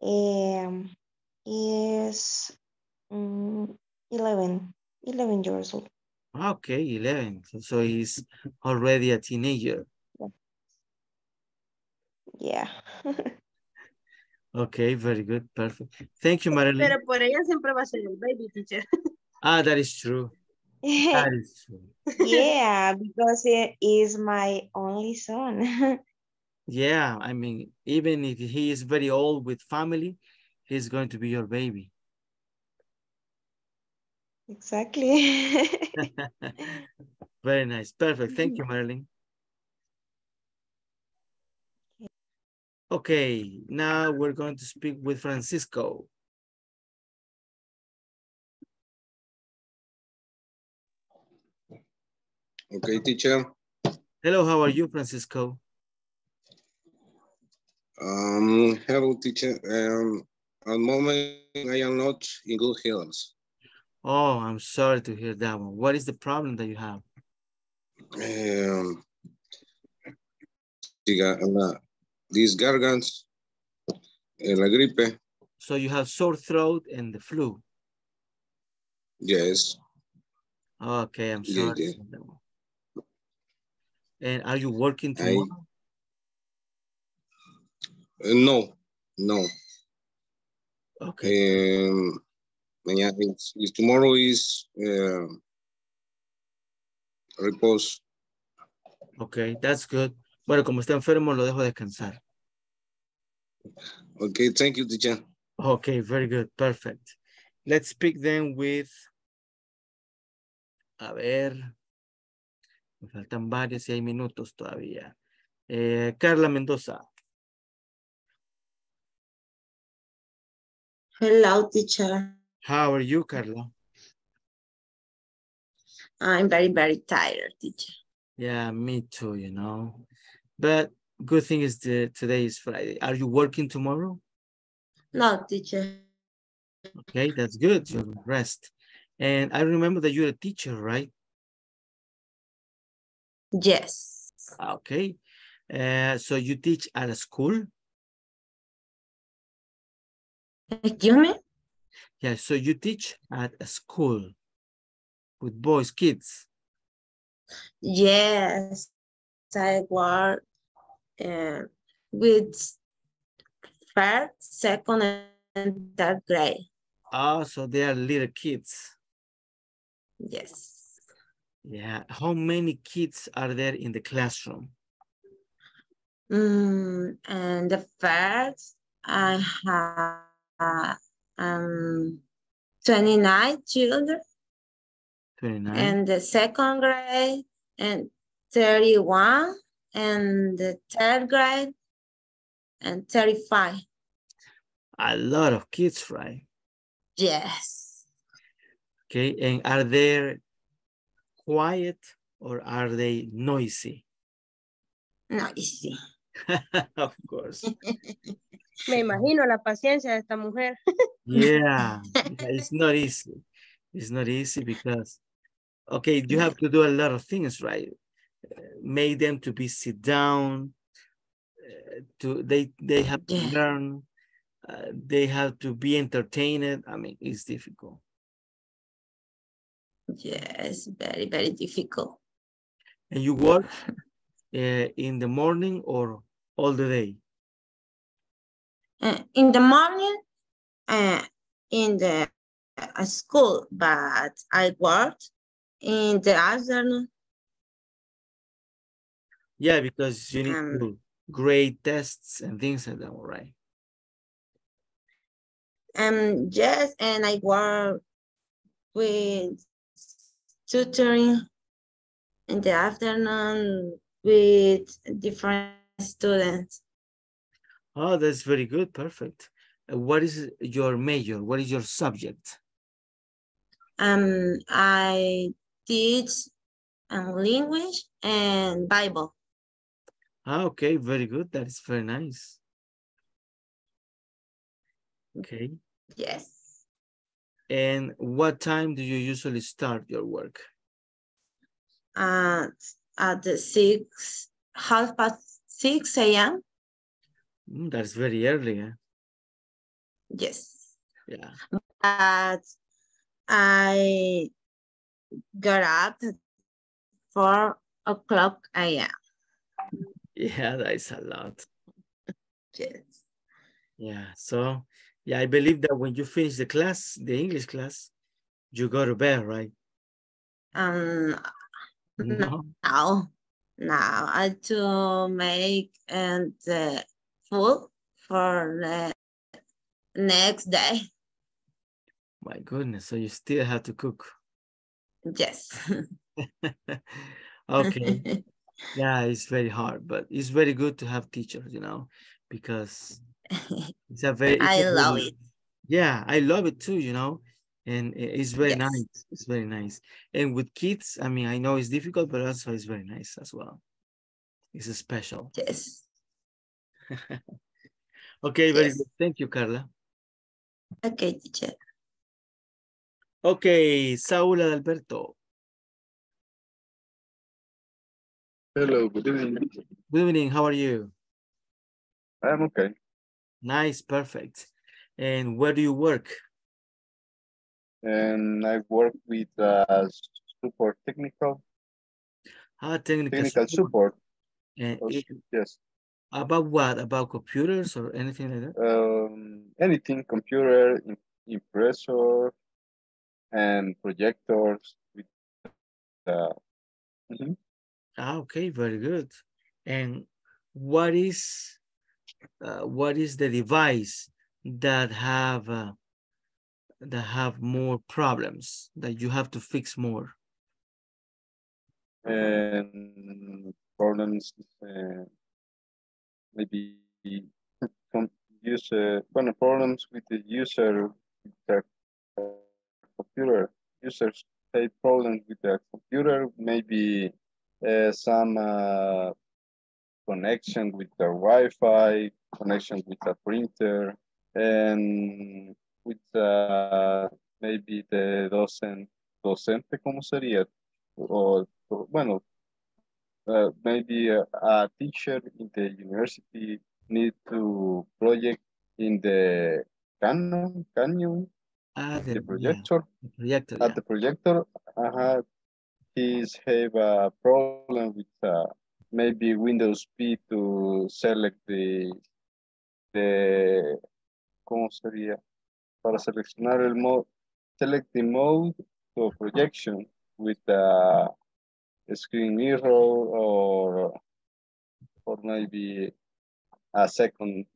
Is 11 years old. Okay, 11. So he's already a teenager. Yeah. Okay, very good, perfect. Thank you, Marilyn. Pero por ella siempre va a ser el baby, teacher. That is true. That is true. Yeah, because it is my only son. Yeah, I mean, even if he is very old with family, he's going to be your baby. Exactly. Very nice, perfect. Thank you, Marilyn. Okay, now we're going to speak with Francisco. Okay, teacher. Hello, how are you, Francisco? Hello, teacher. At the moment, I am not in good health. Oh, I'm sorry to hear that one. What is the problem that you have? These gargants, la gripe. So you have sore throat and the flu? Yes. Okay, I'm sorry. Yeah. And are you working tomorrow? No. Okay. Tomorrow is repose. Okay, that's good. Bueno, como está enfermo, lo dejo descansar. Okay, thank you, teacher. Okay, very good, perfect. Let's speak then with, a ver, me faltan varios y hay minutos todavía. Carla Mendoza. Hello, teacher. How are you, Carla? I'm very, very tired, teacher. Yeah, me too, you know. But good thing is today is Friday. Are you working tomorrow? No, teacher. Okay, that's good. You rest. And I remember that you're a teacher, right? Yes. Okay. So you teach at a school? Excuse me? Yeah, so you teach at a school with boys, kids. Yes. I work with first, second, and third grade. Oh, so they are little kids. Yes. Yeah. How many kids are there in the classroom? And the first, I have 29 children. 29. And the second grade, and 31. And the third grade, and 35. A lot of kids, right? Yes. Okay. And are they quiet or are they noisy? Noisy. Of course. Me imagino la paciencia de esta mujer. Yeah, it's not easy. It's not easy because, okay, you have to do a lot of things, right? Make them to be sit down. They have to learn. They have to be entertained. I mean, it's difficult. Yes, very, very difficult. And you work in the morning or all the day? In the morning, in the school, but I worked in the afternoon. Yeah, because you need to grade tests and things like that, right? Yes, and I work with tutoring in the afternoon with different students. Oh, that's very good. Perfect. What is your major? What is your subject? I teach language and Bible. Ah, okay, very good. That is very nice. Okay. Yes. And what time do you usually start your work? At the 6:30 a.m. That's very early, eh? Yes. Yeah. But I got up at 4:00 a.m. Yeah, that is a lot. Yes. Yeah, so yeah, I believe that when you finish the class, the English class, you go to bed, right? No. Now I to make the food for the next day. My goodness, so you still have to cook. Yes. Okay. Yeah, it's very hard, but it's very good to have teachers, you know, because it's a very, I love it. Yeah, I love it too, you know, and it's very Yes. nice. It's very nice. And with kids, I mean, I know it's difficult, but also it's very nice as well. It's special. Yes. Okay, very Yes. good. Thank you, Carla. Okay, teacher. Okay, Saúl Adalberto. Hello, good evening. Good evening, how are you? I'm okay. Nice, perfect. And where do you work? And I work with support technical. Technical support. And yes. About what? About computers or anything like that? Anything, computer, impressor, and projectors. With, Okay, very good. And what is the device that have more problems that you have to fix more? And problems maybe some problems with the user, with their computer. Users have problems with their computer, maybe some connection with their Wi-Fi, connection with a printer, and with maybe the docente, ¿cómo sería? Bueno, maybe a teacher in the university need to project in the canyon, the projector. Yeah, the projector, At the projector, he's have a problem with maybe Windows P to select the ¿cómo sería? Para seleccionar el mode, select the mode to projection with a screen mirror or maybe a second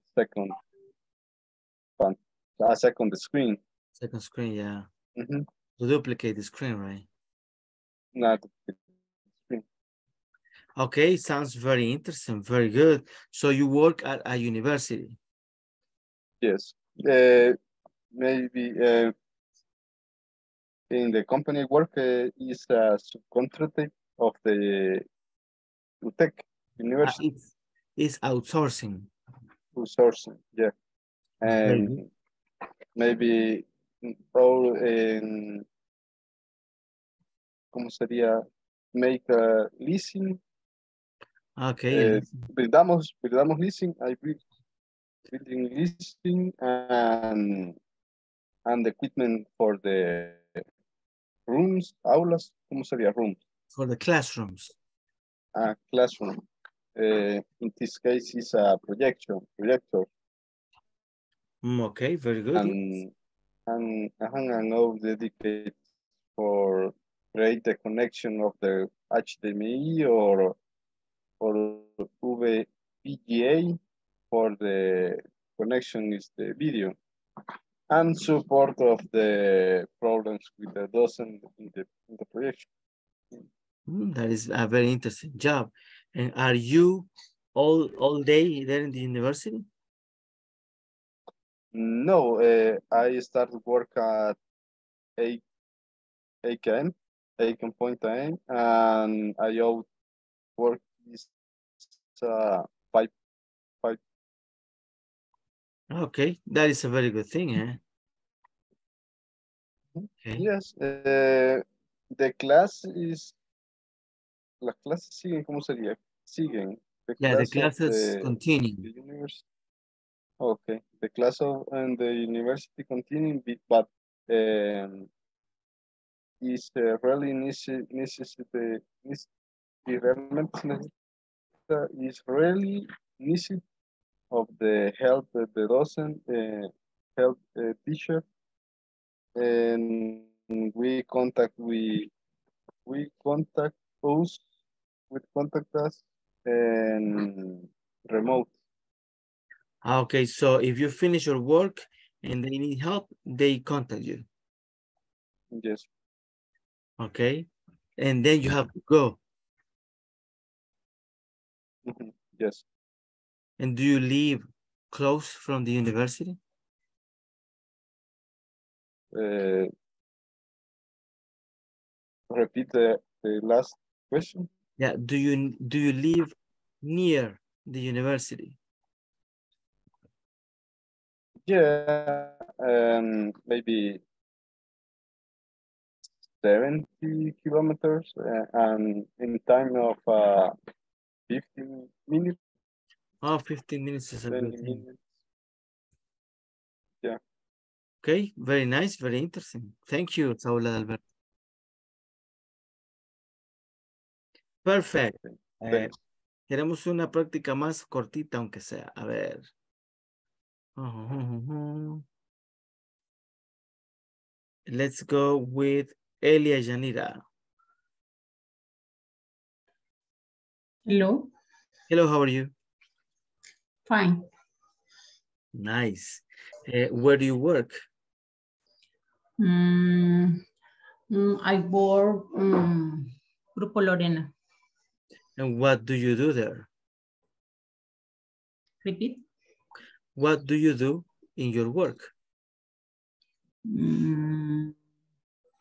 screen. Second screen, yeah. Mm-hmm. To duplicate the screen, right? Not the screen. Okay, sounds very interesting, very good. So you work at a university? Yes. Maybe in the company work is a subcontractor of the UTEC University. It's outsourcing. Outsourcing, yeah. And maybe all in, ¿cómo sería? Make a leasing. Okay. Buildamos leasing. I building leasing and equipment for the rooms, aulas. ¿Cómo sería rooms? For the classrooms. Classroom. In this case, is a projector. Okay, very good. And all dedicated for create the connection of the HDMI or VGA for the connection is the video, and support of the problems with the docent in the projection. That is a very interesting job. And are you all day there in the university? No, I started work at 8 a.m., and I out work is 5. Okay, that is a very good thing, eh? Okay. Yes, the class is, las clases siguen, ¿cómo sería? Siguen. The classes continue. The university. Okay, the class and the university continue, but is really necessary. Is really necessary of the help of the docent, help teacher, and we contact us and remote. Okay, so if you finish your work and they need help, they contact you. Yes. Okay, and then you have to go. Yes. And do you live close from the university? Repeat the last question. Yeah, do you live near the university? Yeah, maybe 70 kilometers, and in time of 15 minutes. Oh, 15 minutes is a good thing. Yeah. Okay, very nice, very interesting. Thank you, Saúl Alberto. Perfect. Queremos una práctica más cortita, aunque sea. A ver. Let's go with Elia Yanira. Hello. Hello, how are you? Fine. Nice. Where do you work? I work Grupo Lorena. And what do you do there? Repeat. What do you do in your work?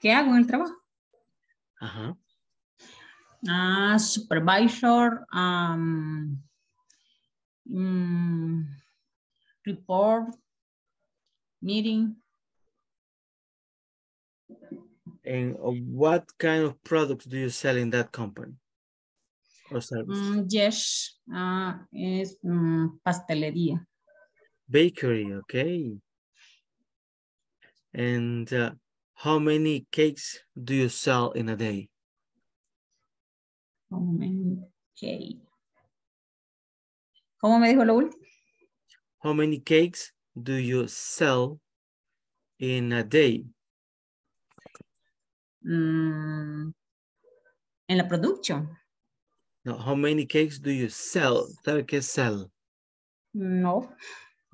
¿Qué hago en el trabajo? Ajá. Supervisor, report, meeting. And what kind of products do you sell in that company or service? Yes, es pastelería. Bakery, okay. And how many cakes do you sell in a day? How many cakes? ¿Cómo me dijo lo último? How many cakes do you sell in a day? En la producción. No, how many cakes do you sell? ¿Sabe qué es sell? No.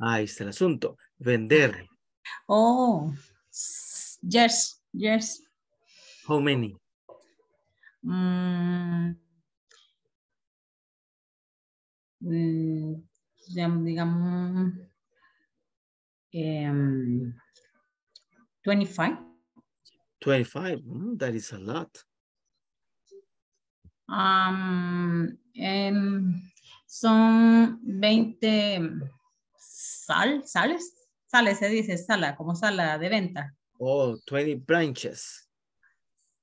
Ahí está el asunto. Vender. Oh, yes, yes. How many? Digamos, 25. 25. That is a lot. Son 20 sales se dice, sala, como sala de venta. Oh, 20 branches.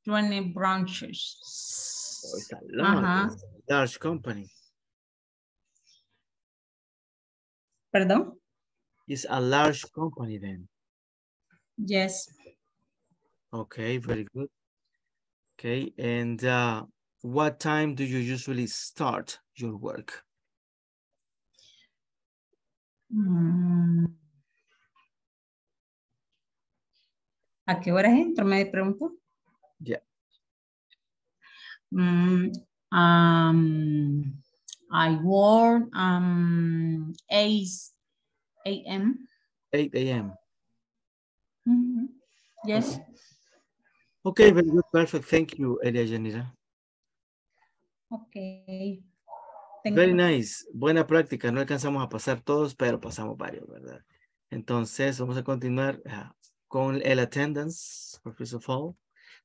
20 branches. Oh, it's a lot. It's a large company. ¿Perdón? It's a large company then. Yes. Okay, very good. Okay, and what time do you usually start your work? ¿A qué horas entro? Me preguntó. Yeah. I work 8 a.m. 8 a.m. Yes. Okay, very good, perfect. Thank you, Elia Yanira. Okay. Very nice. Buena práctica. No alcanzamos a pasar todos, pero pasamos varios, ¿verdad? Entonces, vamos a continuar con el attendance, first of all.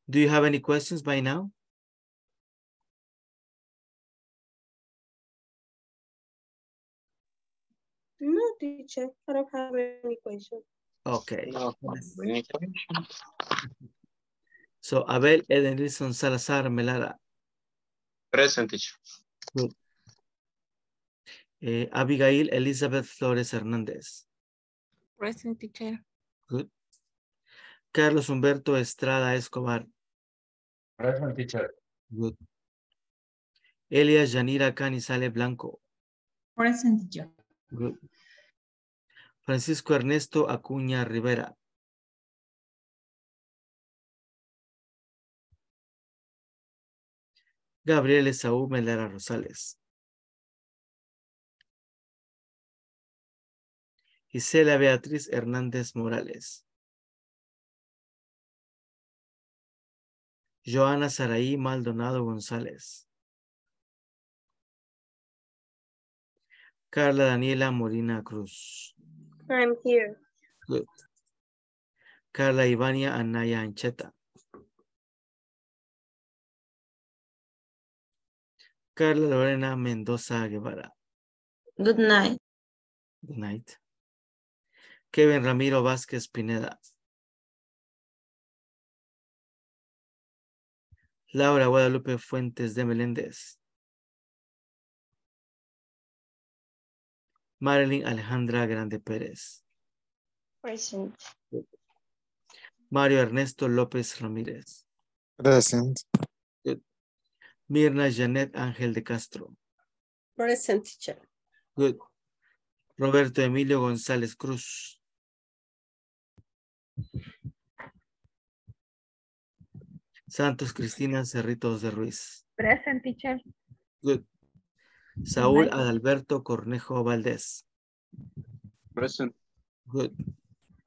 Do you have any questions by now? No, teacher, I don't have any question. Okay. No, So, Abel Edenilson Salazar Melara. present, teacher. Good. Abigail Elizabeth Flores Hernández. Present, teacher. Good. Carlos Humberto Estrada Escobar. Present, teacher. Good. Elias Yanira Canizale Blanco. Present, teacher. Good. Francisco Ernesto Acuña Rivera. Gabriel Esaú Melara Rosales. Gisela Beatriz Hernández Morales. Joana Saraí Maldonado González. Carla Daniela Molina Cruz. I'm here. Good. Carla Ivania Anaya Ancheta. Carla Lorena Mendoza Guevara. Good night. Good night. Kevin Ramiro Vázquez Pineda. Laura Guadalupe Fuentes de Meléndez. Marilyn Alejandra Grande Pérez. Present. Mario Ernesto López Ramírez. Present. Good. Mirna Janet Ángel de Castro. Present, teacher. Good. Roberto Emilio González Cruz. Santos Cristina Cerritos de Ruiz. Present, teacher. Good. Saúl Adalberto Cornejo Valdés. Present. Good.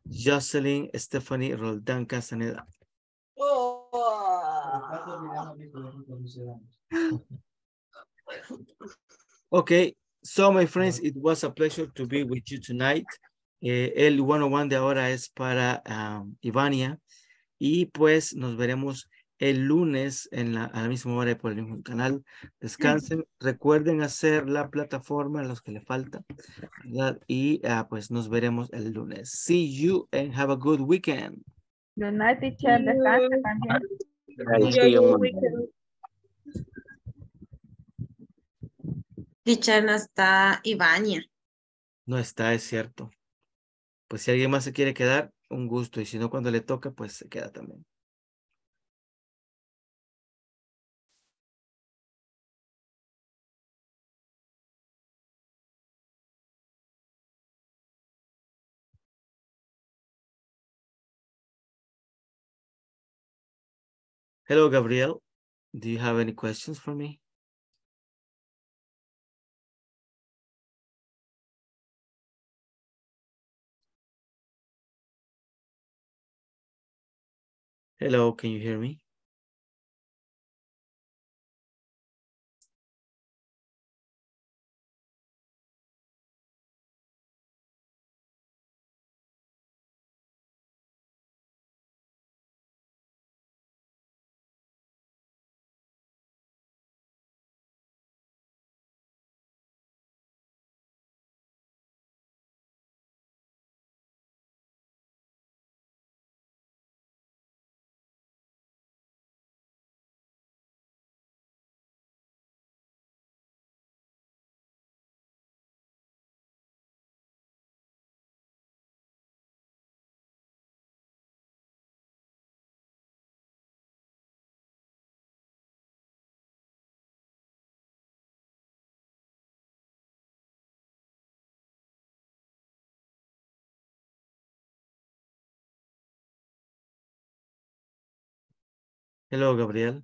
Jocelyn Stephanie Roldán Castaneda. Okay, So, my friends, it was a pleasure to be with you tonight. El 101 de ahora es para Ivania. Y pues nos veremos el lunes a la misma hora y por el mismo canal. Descansen. Recuerden hacer la plataforma a los que le falta, ¿verdad? Y pues nos veremos el lunes. See you and have a good weekend. Good night, teacher. Descanse también. See you on Monday. Teacher, no está Ivania. No está, es cierto. Pues si alguien más se quiere quedar, un gusto. Y si no, cuando le toca, pues se queda también. Hello, Gabriel. Do you have any questions for me? Hello, can you hear me? Hello, Gabriel.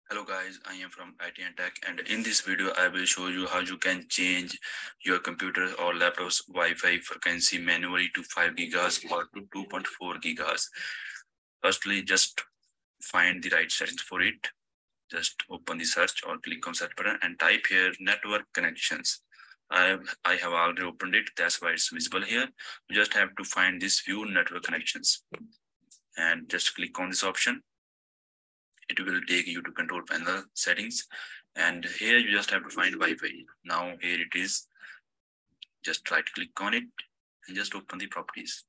Hello guys, I am from IT and Tech, and in this video I will show you how you can change your computer or laptop's Wi-Fi frequency manually to 5 gigahertz or to 2.4 gigahertz. Firstly, just find the right settings for it. Just open the search or click on search button and type here network connections. I have already opened it, that's why it's visible here. You just have to find this view network connections and just click on this option. It will take you to control panel settings, and here you just have to find Wi-Fi. Now here it is. Just right click on it and just open the properties.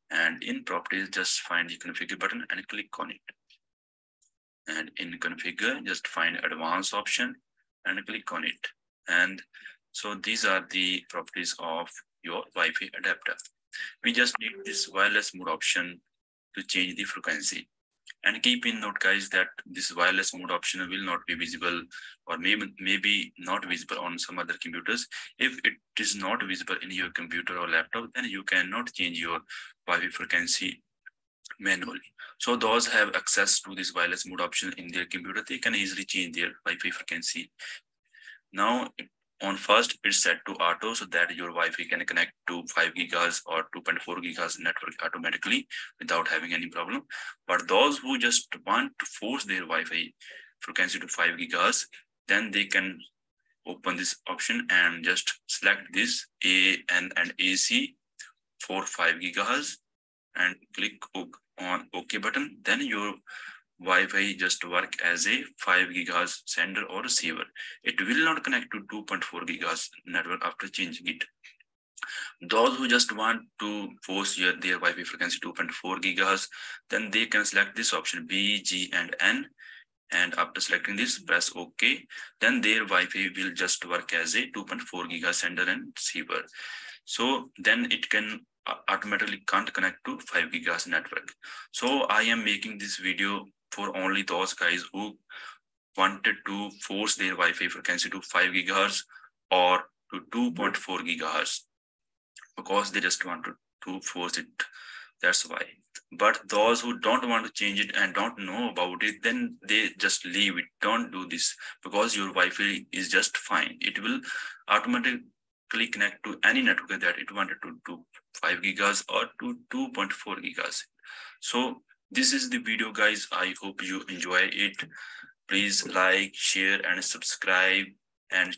And in properties, just find the configure button and click on it. And in configure, just find advanced option and click on it. And so these are the properties of your Wi-Fi adapter. We just need this wireless mode option to change the frequency. And keep in note, guys, that this wireless mode option will not be visible, or maybe not visible on some other computers. If it is not visible in your computer or laptop, then you cannot change your Wi-Fi frequency manually. So those have access to this wireless mode option in their computer, they can easily change their Wi-Fi frequency. Now, on first, it's set to auto so that your Wi-Fi can connect to 5 gigahertz or 2.4 gigahertz network automatically without having any problem. But those who just want to force their Wi-Fi frequency to 5 gigahertz, then they can open this option and just select this AN and AC for 5 gigahertz and click on OK button. Then your Wi-Fi just work as a 5 gigahertz sender or receiver. It will not connect to 2.4 gigahertz network after changing it. Those who just want to force their Wi-Fi frequency 2.4 gigahertz, then they can select this option B, G, and N. And after selecting this, press OK. Then their Wi-Fi will just work as a 2.4 gigahertz sender and receiver. So then it can automatically can't connect to 5 gigahertz network. So I am making this video for only those guys who wanted to force their Wi-Fi frequency to 5 gigahertz or to 2.4 gigahertz because they just want to force it. That's why. But those who don't want to change it and don't know about it, then they just leave it. Don't do this because your Wi-Fi is just fine. It will automatically connect to any network that it wanted to do 5 gigahertz or to 2.4 gigahertz. So this is the video, guys. I hope you enjoy it. Please like, share, and subscribe, and